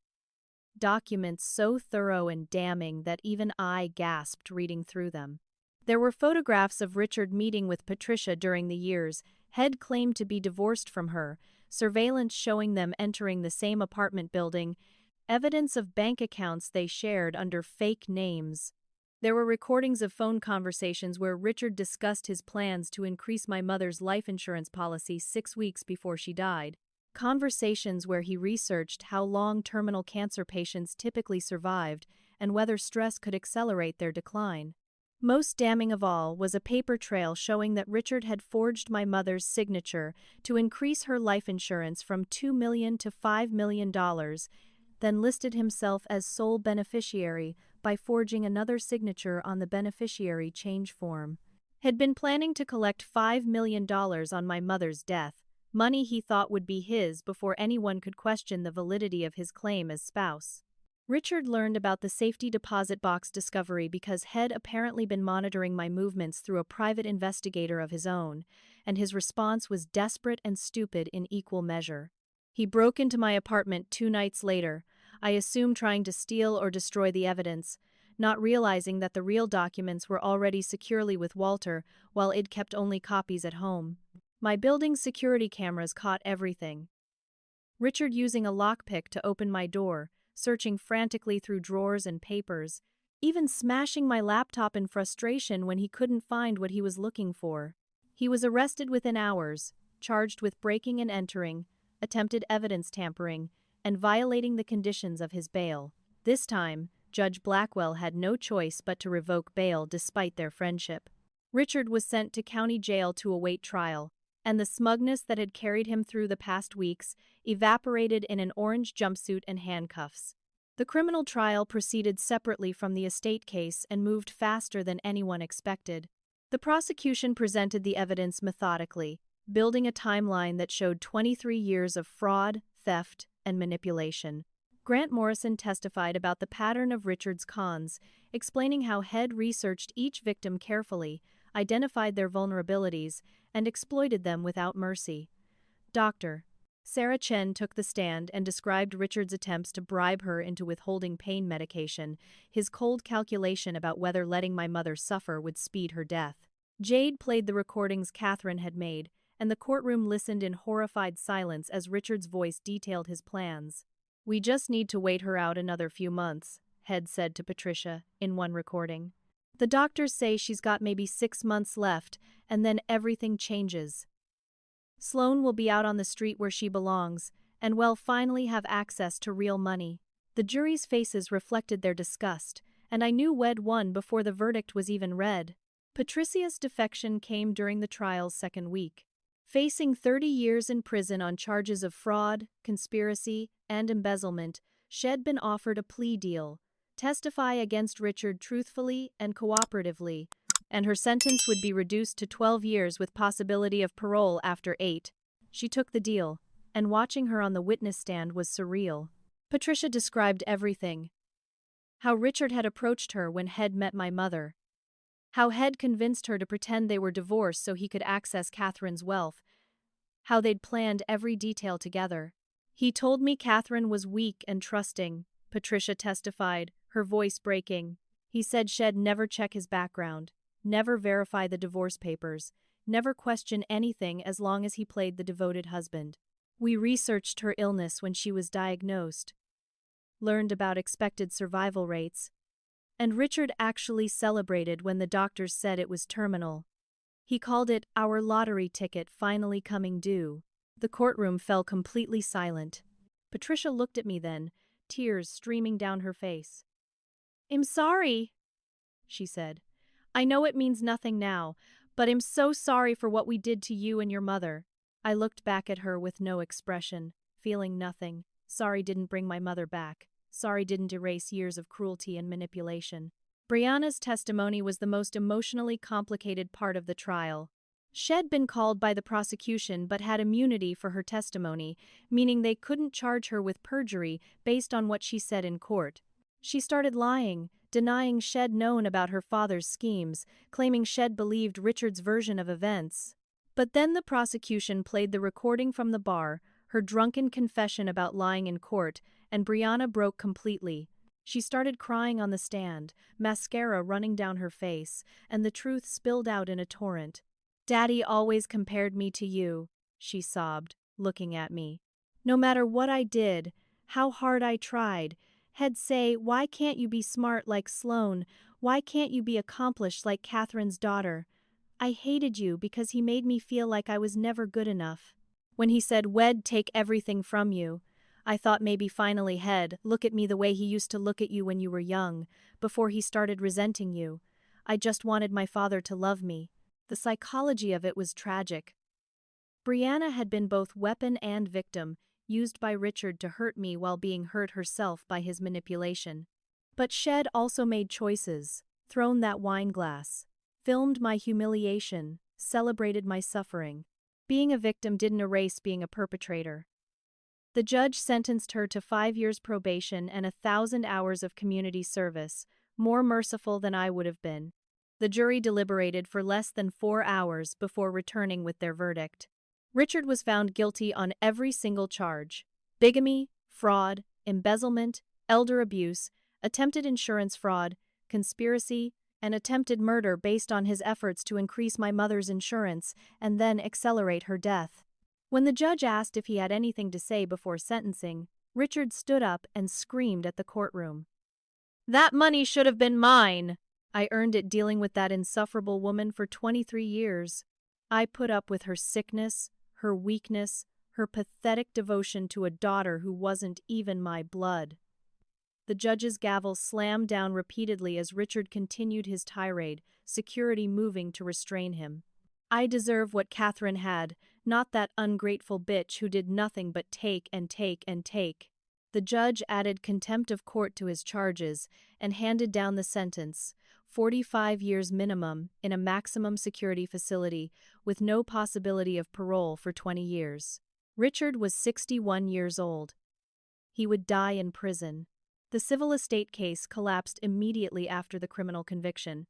Documents so thorough and damning that even I gasped reading through them. There were photographs of Richard meeting with Patricia during the years Head claimed to be divorced from her, surveillance showing them entering the same apartment building, evidence of bank accounts they shared under fake names. There were recordings of phone conversations where Richard discussed his plans to increase my mother's life insurance policy 6 weeks before she died. Conversations where he researched how long terminal cancer patients typically survived and whether stress could accelerate their decline. Most damning of all was a paper trail showing that Richard had forged my mother's signature to increase her life insurance from $2 million to $5 million, then listed himself as sole beneficiary by forging another signature on the beneficiary change form. Had been planning to collect $5 million on my mother's death, money he thought would be his before anyone could question the validity of his claim as spouse. Richard learned about the safety deposit box discovery because Head apparently been monitoring my movements through a private investigator of his own, and his response was desperate and stupid in equal measure. He broke into my apartment 2 nights later, I assume trying to steal or destroy the evidence, not realizing that the real documents were already securely with Walter while I'd kept only copies at home. My building's security cameras caught everything. Richard using a lockpick to open my door, searching frantically through drawers and papers, even smashing my laptop in frustration when he couldn't find what he was looking for. He was arrested within hours, charged with breaking and entering, attempted evidence tampering, and violating the conditions of his bail. This time, Judge Blackwell had no choice but to revoke bail despite their friendship. Richard was sent to county jail to await trial, and the smugness that had carried him through the past weeks evaporated in an orange jumpsuit and handcuffs. The criminal trial proceeded separately from the estate case and moved faster than anyone expected. The prosecution presented the evidence methodically, building a timeline that showed 23 years of fraud, theft, and manipulation. Grant Morrison testified about the pattern of Richard's cons, explaining how Head researched each victim carefully, identified their vulnerabilities, and exploited them without mercy. Dr. Sarah Chen took the stand and described Richard's attempts to bribe her into withholding pain medication, his cold calculation about whether letting my mother suffer would speed her death. Jade played the recordings Catherine had made, and the courtroom listened in horrified silence as Richard's voice detailed his plans. "We just need to wait her out another few months," Head said to Patricia in one recording. "The doctors say she's got maybe 6 months left, and then everything changes. Sloane will be out on the street where she belongs, and will finally have access to real money." The jury's faces reflected their disgust, and I knew we'd won before the verdict was even read. Patricia's defection came during the trial's second week. Facing 30 years in prison on charges of fraud, conspiracy, and embezzlement, she'd been offered a plea deal, testify against Richard truthfully and cooperatively, and her sentence would be reduced to 12 years with possibility of parole after 8. She took the deal, and watching her on the witness stand was surreal. Patricia described everything. How Richard had approached her when Head met my mother. How Head convinced her to pretend they were divorced so he could access Catherine's wealth. How they'd planned every detail together. He told me Catherine was weak and trusting, Patricia testified, her voice breaking. He said she'd never check his background, never verify the divorce papers, never question anything as long as he played the devoted husband. We researched her illness when she was diagnosed, learned about expected survival rates, and Richard actually celebrated when the doctors said it was terminal. He called it our lottery ticket finally coming due. The courtroom fell completely silent. Patricia looked at me then, tears streaming down her face. "I'm sorry," she said. "I know it means nothing now, but I'm so sorry for what we did to you and your mother." I looked back at her with no expression, feeling nothing. Sorry didn't bring my mother back. Sorry didn't erase years of cruelty and manipulation. Brianna's testimony was the most emotionally complicated part of the trial. She'd been called by the prosecution but had immunity for her testimony, meaning they couldn't charge her with perjury based on what she said in court. She started lying, denying she'd known about her father's schemes, claiming she'd believed Richard's version of events. But then the prosecution played the recording from the bar, her drunken confession about lying in court, and Brianna broke completely. She started crying on the stand, mascara running down her face, and the truth spilled out in a torrent. "Daddy always compared me to you," she sobbed, looking at me. "No matter what I did, how hard I tried, he'd say, 'Why can't you be smart like Sloane? Why can't you be accomplished like Catherine's daughter?' I hated you because he made me feel like I was never good enough. When he said, 'We'd take everything from you,' I thought maybe finally he'd look at me the way he used to look at you when you were young, before he started resenting you. I just wanted my father to love me." The psychology of it was tragic. Brianna had been both weapon and victim, used by Richard to hurt me while being hurt herself by his manipulation. But she'd also made choices, thrown that wine glass, filmed my humiliation, celebrated my suffering. Being a victim didn't erase being a perpetrator. The judge sentenced her to 5 years probation and 1,000 hours of community service, more merciful than I would have been. The jury deliberated for less than 4 hours before returning with their verdict. Richard was found guilty on every single charge: bigamy, fraud, embezzlement, elder abuse, attempted insurance fraud, conspiracy, and attempted murder based on his efforts to increase my mother's insurance and then accelerate her death. When the judge asked if he had anything to say before sentencing, Richard stood up and screamed at the courtroom. "That money should have been mine! I earned it dealing with that insufferable woman for 23 years. I put up with her sickness, her weakness, her pathetic devotion to a daughter who wasn't even my blood." The judge's gavel slammed down repeatedly as Richard continued his tirade, security moving to restrain him. "I deserve what Catherine had, not that ungrateful bitch who did nothing but take and take and take." The judge added contempt of court to his charges and handed down the sentence: 45 years minimum in a maximum security facility with no possibility of parole for 20 years. Richard was 61 years old. He would die in prison. The civil estate case collapsed immediately after the criminal conviction.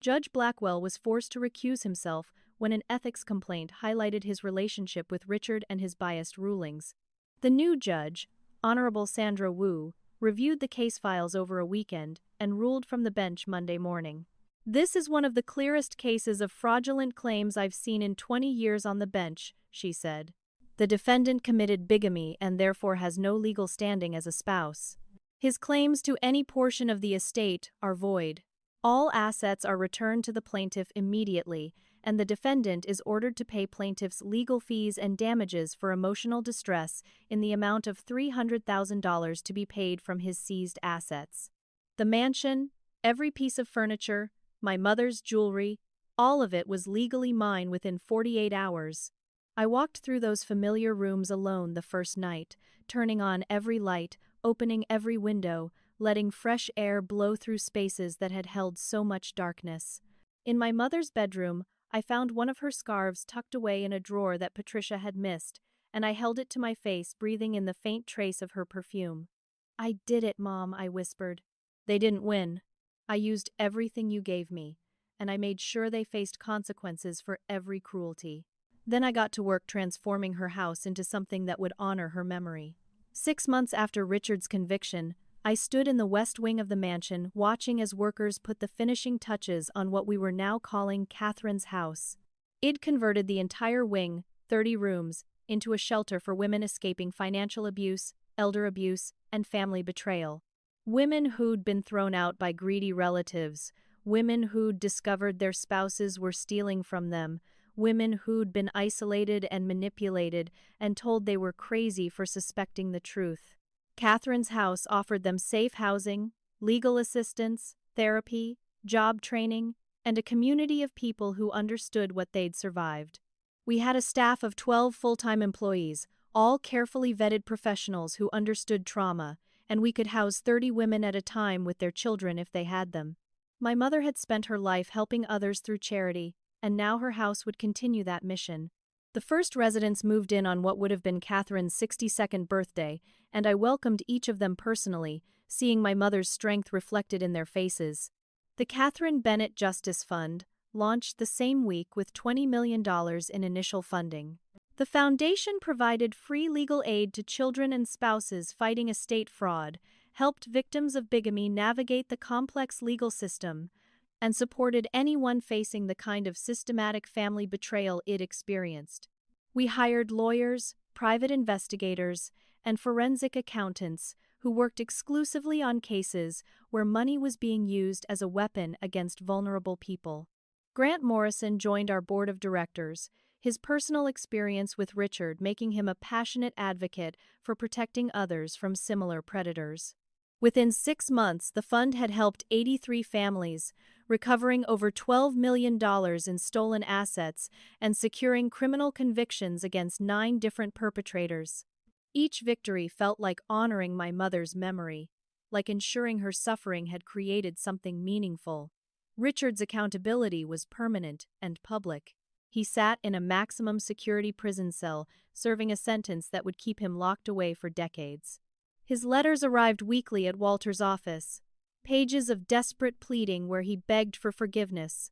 Judge Blackwell was forced to recuse himself when an ethics complaint highlighted his relationship with Richard and his biased rulings. The new judge, Honorable Sandra Wu, reviewed the case files over a weekend and ruled from the bench Monday morning. "This is one of the clearest cases of fraudulent claims I've seen in 20 years on the bench," she said. "The defendant committed bigamy and therefore has no legal standing as a spouse. His claims to any portion of the estate are void. All assets are returned to the plaintiff immediately, and the defendant is ordered to pay plaintiff's legal fees and damages for emotional distress in the amount of $300,000 to be paid from his seized assets. The mansion, every piece of furniture, my mother's jewelry, all of it was legally mine within 48 hours. I walked through those familiar rooms alone the first night, turning on every light, opening every window, letting fresh air blow through spaces that had held so much darkness. In my mother's bedroom, I found one of her scarves tucked away in a drawer that Patricia had missed, and I held it to my face, breathing in the faint trace of her perfume. "I did it, Mom," I whispered. "They didn't win. I used everything you gave me, and I made sure they faced consequences for every cruelty." Then I got to work transforming her house into something that would honor her memory. 6 months after Richard's conviction, I stood in the west wing of the mansion, watching as workers put the finishing touches on what we were now calling Catherine's house. It converted the entire wing, 30 rooms, into a shelter for women escaping financial abuse, elder abuse, and family betrayal. Women who'd been thrown out by greedy relatives, women who'd discovered their spouses were stealing from them, women who'd been isolated and manipulated and told they were crazy for suspecting the truth. Catherine's house offered them safe housing, legal assistance, therapy, job training, and a community of people who understood what they'd survived. We had a staff of 12 full-time employees, all carefully vetted professionals who understood trauma, and we could house 30 women at a time with their children if they had them. My mother had spent her life helping others through charity, and now her house would continue that mission. The first residents moved in on what would have been Catherine's 62nd birthday, and I welcomed each of them personally, seeing my mother's strength reflected in their faces. The Catherine Bennett Justice Fund launched the same week with $20 million in initial funding. The foundation provided free legal aid to children and spouses fighting estate fraud, helped victims of bigamy navigate the complex legal system, and supported anyone facing the kind of systematic family betrayal it experienced. We hired lawyers, private investigators, and forensic accountants who worked exclusively on cases where money was being used as a weapon against vulnerable people. Grant Morrison joined our board of directors, his personal experience with Richard making him a passionate advocate for protecting others from similar predators. Within 6 months, the fund had helped 83 families, recovering over $12 million in stolen assets and securing criminal convictions against 9 different perpetrators. Each victory felt like honoring my mother's memory, like ensuring her suffering had created something meaningful. Richard's accountability was permanent and public. He sat in a maximum security prison cell, serving a sentence that would keep him locked away for decades. His letters arrived weekly at Walter's office, pages of desperate pleading where he begged for forgiveness,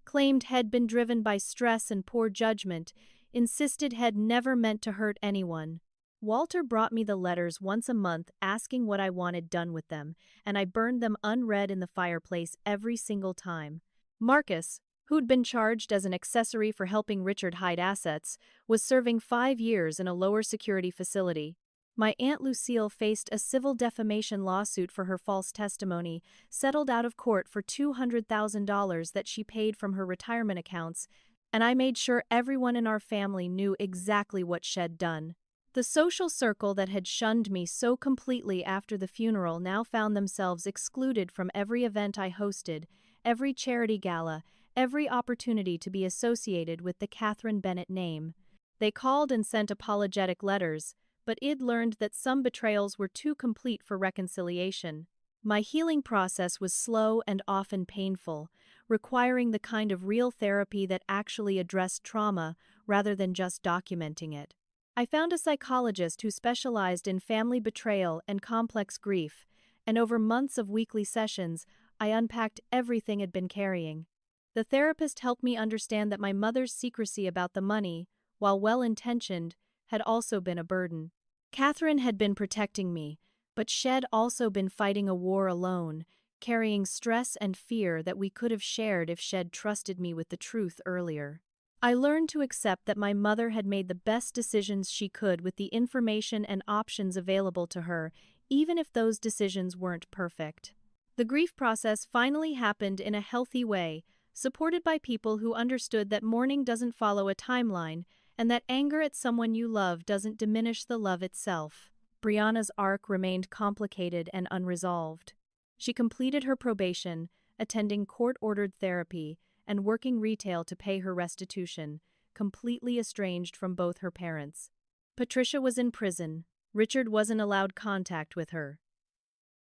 claimed had been driven by stress and poor judgment, insisted had never meant to hurt anyone. Walter brought me the letters once a month asking what I wanted done with them, and I burned them unread in the fireplace every single time. Marcus, who'd been charged as an accessory for helping Richard hide assets, was serving 5 years in a lower security facility. My Aunt Lucille faced a civil defamation lawsuit for her false testimony, settled out of court for $200,000 that she paid from her retirement accounts, and I made sure everyone in our family knew exactly what she'd done. The social circle that had shunned me so completely after the funeral now found themselves excluded from every event I hosted, every charity gala, every opportunity to be associated with the Catherine Bennett name. They called and sent apologetic letters, but I'd learned that some betrayals were too complete for reconciliation. My healing process was slow and often painful, requiring the kind of real therapy that actually addressed trauma rather than just documenting it. I found a psychologist who specialized in family betrayal and complex grief, and over months of weekly sessions, I unpacked everything I'd been carrying. The therapist helped me understand that my mother's secrecy about the money, while well-intentioned, had also been a burden. Catherine had been protecting me, but she'd also been fighting a war alone, carrying stress and fear that we could have shared if she'd trusted me with the truth earlier. I learned to accept that my mother had made the best decisions she could with the information and options available to her, even if those decisions weren't perfect. The grief process finally happened in a healthy way, supported by people who understood that mourning doesn't follow a timeline, and that anger at someone you love doesn't diminish the love itself. Brianna's arc remained complicated and unresolved. She completed her probation, attending court-ordered therapy, and working retail to pay her restitution, completely estranged from both her parents. Patricia was in prison. Richard wasn't allowed contact with her.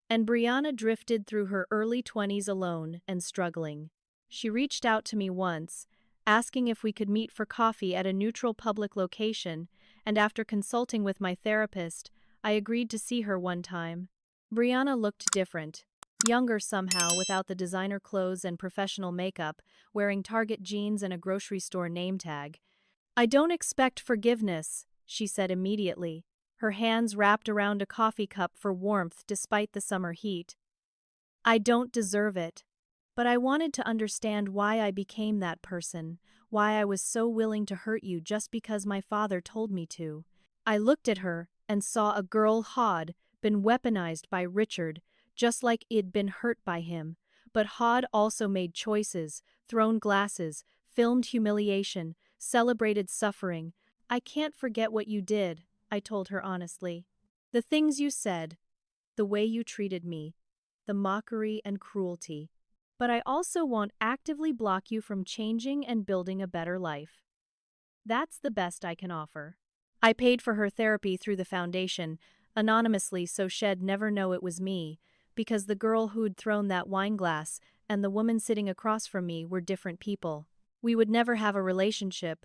And Brianna drifted through her early 20s alone and struggling. She reached out to me once, asking if we could meet for coffee at a neutral public location, and after consulting with my therapist, I agreed to see her one time. Brianna looked different. Younger somehow, without the designer clothes and professional makeup, wearing Target jeans and a grocery store name tag. "I don't expect forgiveness," she said immediately, her hands wrapped around a coffee cup for warmth despite the summer heat. "I don't deserve it. But I wanted to understand why I became that person, why I was so willing to hurt you just because my father told me to." I looked at her and saw a girl who'd been weaponized by Richard, just like I'd been hurt by him. But Hod also made choices, thrown glasses, filmed humiliation, celebrated suffering. "I can't forget what you did," I told her honestly. "The things you said, the way you treated me, the mockery and cruelty. But I also won't actively block you from changing and building a better life. That's the best I can offer." I paid for her therapy through the foundation, anonymously so she'd never know it was me, because the girl who'd thrown that wine glass and the woman sitting across from me were different people. We would never have a relationship,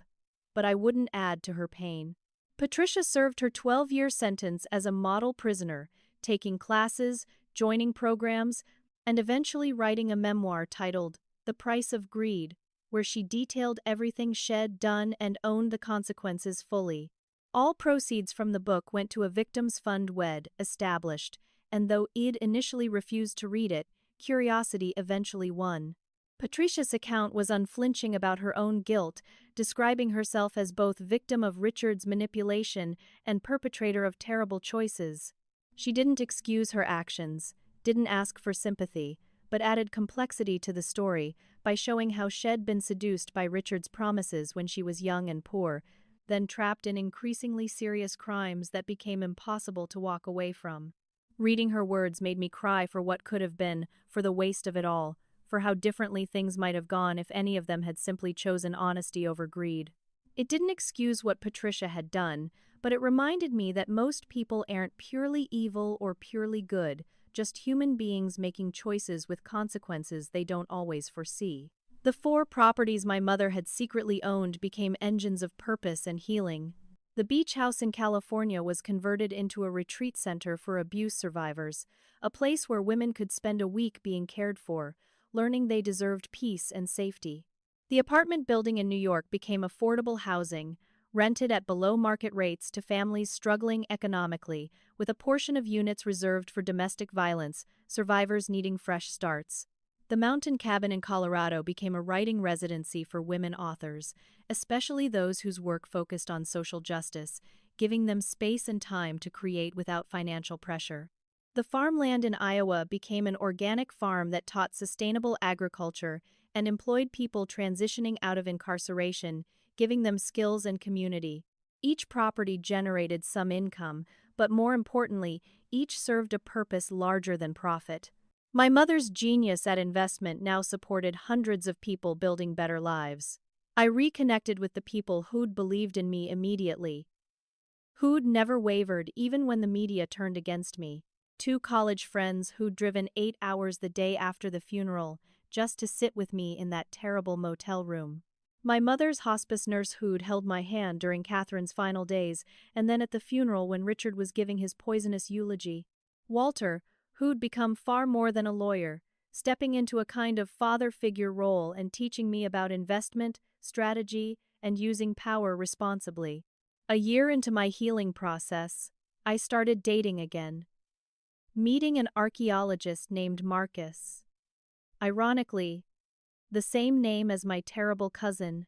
but I wouldn't add to her pain. Patricia served her 12-year sentence as a model prisoner, taking classes, joining programs, and eventually writing a memoir titled The Price of Greed, where she detailed everything she'd done and owned the consequences fully. All proceeds from the book went to a victims' fund we'd established, and though I'd initially refused to read it, curiosity eventually won. Patricia's account was unflinching about her own guilt, describing herself as both victim of Richard's manipulation and perpetrator of terrible choices. She didn't excuse her actions, didn't ask for sympathy, but added complexity to the story by showing how she'd been seduced by Richard's promises when she was young and poor, then trapped in increasingly serious crimes that became impossible to walk away from. Reading her words made me cry for what could have been, for the waste of it all, for how differently things might have gone if any of them had simply chosen honesty over greed. It didn't excuse what Patricia had done, but it reminded me that most people aren't purely evil or purely good, just human beings making choices with consequences they don't always foresee. The 4 properties my mother had secretly owned became engines of purpose and healing. The beach house in California was converted into a retreat center for abuse survivors, a place where women could spend a week being cared for, learning they deserved peace and safety. The apartment building in New York became affordable housing, rented at below-market rates to families struggling economically, with a portion of units reserved for domestic violence, survivors needing fresh starts. The mountain cabin in Colorado became a writing residency for women authors, especially those whose work focused on social justice, giving them space and time to create without financial pressure. The farmland in Iowa became an organic farm that taught sustainable agriculture and employed people transitioning out of incarceration, giving them skills and community. Each property generated some income, but more importantly, each served a purpose larger than profit. My mother's genius at investment now supported hundreds of people building better lives. I reconnected with the people who'd believed in me immediately, who'd never wavered even when the media turned against me. 2 college friends who'd driven 8 hours the day after the funeral just to sit with me in that terrible motel room. My mother's hospice nurse who'd held my hand during Catherine's final days, and then at the funeral when Richard was giving his poisonous eulogy. Walter, who'd become far more than a lawyer, stepping into a kind of father figure role and teaching me about investment, strategy, and using power responsibly. A year into my healing process, I started dating again, meeting an archaeologist named Marcus. Ironically, the same name as my terrible cousin,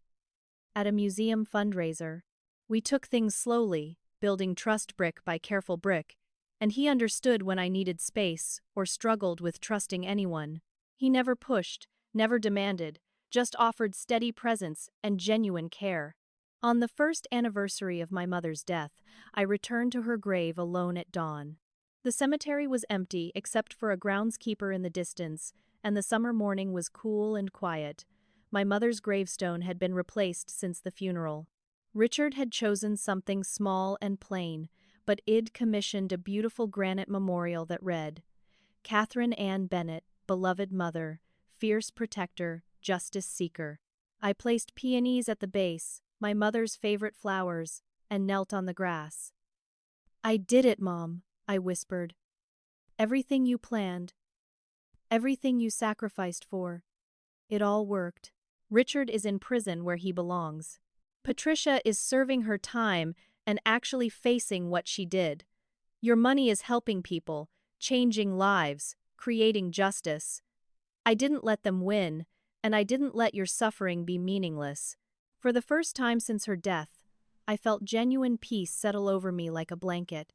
at a museum fundraiser. We took things slowly, building trust brick by careful brick, and he understood when I needed space or struggled with trusting anyone. He never pushed, never demanded, just offered steady presence and genuine care. On the first anniversary of my mother's death, I returned to her grave alone at dawn. The cemetery was empty except for a groundskeeper in the distance, and the summer morning was cool and quiet. My mother's gravestone had been replaced since the funeral. Richard had chosen something small and plain, but Id commissioned a beautiful granite memorial that read, Catherine Ann Bennett, beloved mother, fierce protector, justice seeker. I placed peonies at the base, my mother's favorite flowers, and knelt on the grass. I did it, Mom, I whispered. Everything you planned. Everything you sacrificed for. It all worked. Richard is in prison where he belongs. Patricia is serving her time and actually facing what she did. Your money is helping people, changing lives, creating justice. I didn't let them win, and I didn't let your suffering be meaningless. For the first time since her death, I felt genuine peace settle over me like a blanket.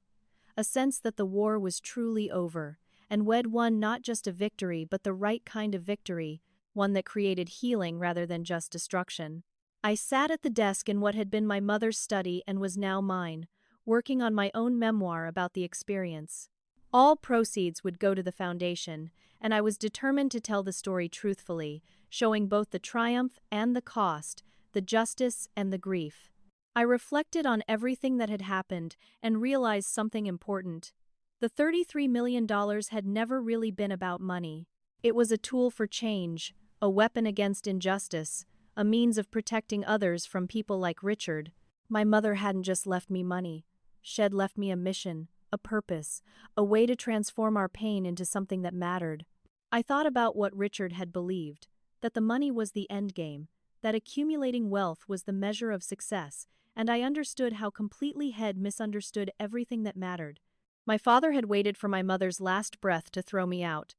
A sense that the war was truly over, and we'd won not just a victory but the right kind of victory, one that created healing rather than just destruction. I sat at the desk in what had been my mother's study and was now mine, working on my own memoir about the experience. All proceeds would go to the foundation, and I was determined to tell the story truthfully, showing both the triumph and the cost, the justice and the grief. I reflected on everything that had happened and realized something important. The $33 million had never really been about money. It was a tool for change, a weapon against injustice, a means of protecting others from people like Richard. My mother hadn't just left me money. She'd left me a mission, a purpose, a way to transform our pain into something that mattered. I thought about what Richard had believed, that the money was the end game, that accumulating wealth was the measure of success, and I understood how completely he'd misunderstood everything that mattered. My father had waited for my mother's last breath to throw me out,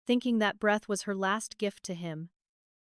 thinking that breath was her last gift to him.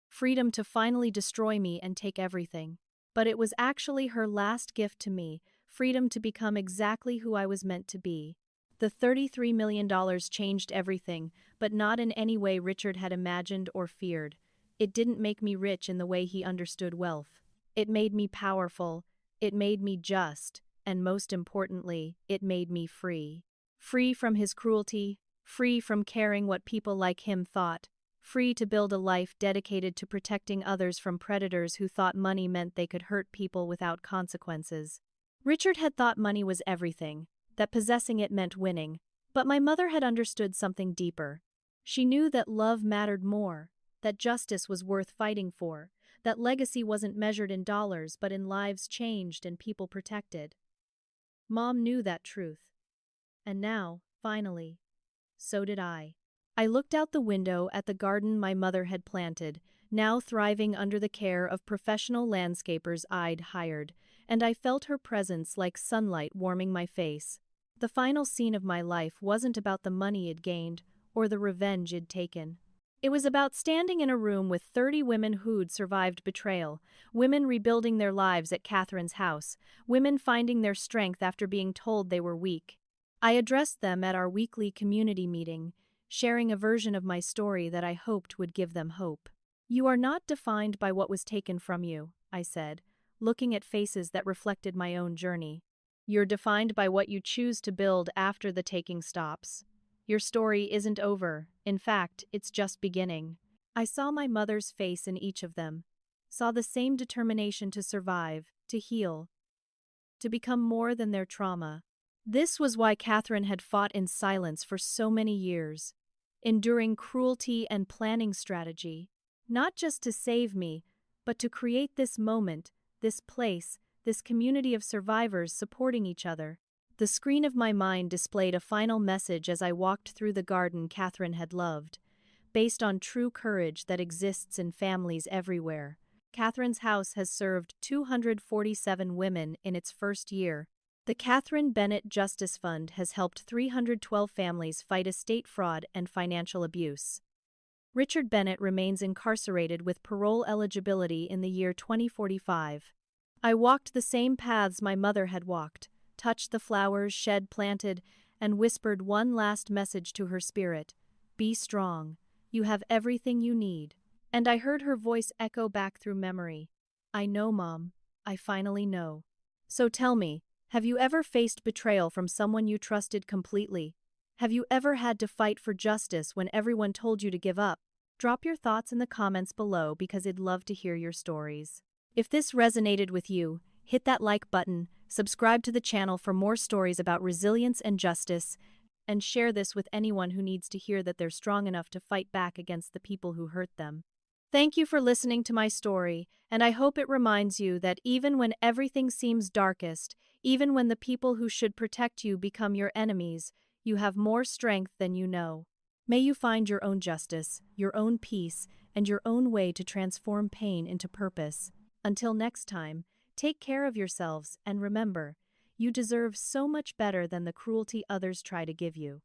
Freedom to finally destroy me and take everything. But it was actually her last gift to me, freedom to become exactly who I was meant to be. The $33 million changed everything, but not in any way Richard had imagined or feared. It didn't make me rich in the way he understood wealth. It made me powerful, it made me just, and most importantly, it made me free. Free from his cruelty, free from caring what people like him thought, free to build a life dedicated to protecting others from predators who thought money meant they could hurt people without consequences. Richard had thought money was everything, that possessing it meant winning, but my mother had understood something deeper. She knew that love mattered more, that justice was worth fighting for, that legacy wasn't measured in dollars but in lives changed and people protected. Mom knew that truth. And now, finally, so did I. I looked out the window at the garden my mother had planted, now thriving under the care of professional landscapers I'd hired, and I felt her presence like sunlight warming my face. The final scene of my life wasn't about the money I'd gained or the revenge I'd taken. It was about standing in a room with 30 women who'd survived betrayal, women rebuilding their lives at Catherine's house, women finding their strength after being told they were weak. I addressed them at our weekly community meeting, sharing a version of my story that I hoped would give them hope. You are not defined by what was taken from you, I said, looking at faces that reflected my own journey. You're defined by what you choose to build after the taking stops. Your story isn't over. In fact, it's just beginning. I saw my mother's face in each of them, saw the same determination to survive, to heal, to become more than their trauma. This was why Catherine had fought in silence for so many years, enduring cruelty and planning strategy, not just to save me, but to create this moment, this place, this community of survivors supporting each other. The screen of my mind displayed a final message as I walked through the garden Catherine had loved, based on true courage that exists in families everywhere. Catherine's house has served 247 women in its first year. The Catherine Bennett Justice Fund has helped 312 families fight estate fraud and financial abuse. Richard Bennett remains incarcerated with parole eligibility in the year 2045. I walked the same paths my mother had walked, touched the flowers Shed planted, and whispered one last message to her spirit. Be strong. You have everything you need. And I heard her voice echo back through memory. I know, Mom. I finally know. So tell me, Have you ever faced betrayal from someone you trusted completely? Have you ever had to fight for justice when everyone told you to give up? Drop your thoughts in the comments below because I'd love to hear your stories. If this resonated with you, hit that like button, subscribe to the channel for more stories about resilience and justice, and share this with anyone who needs to hear that they're strong enough to fight back against the people who hurt them. Thank you for listening to my story, and I hope it reminds you that even when everything seems darkest, even when the people who should protect you become your enemies, you have more strength than you know. May you find your own justice, your own peace, and your own way to transform pain into purpose. Until next time, take care of yourselves and remember, you deserve so much better than the cruelty others try to give you.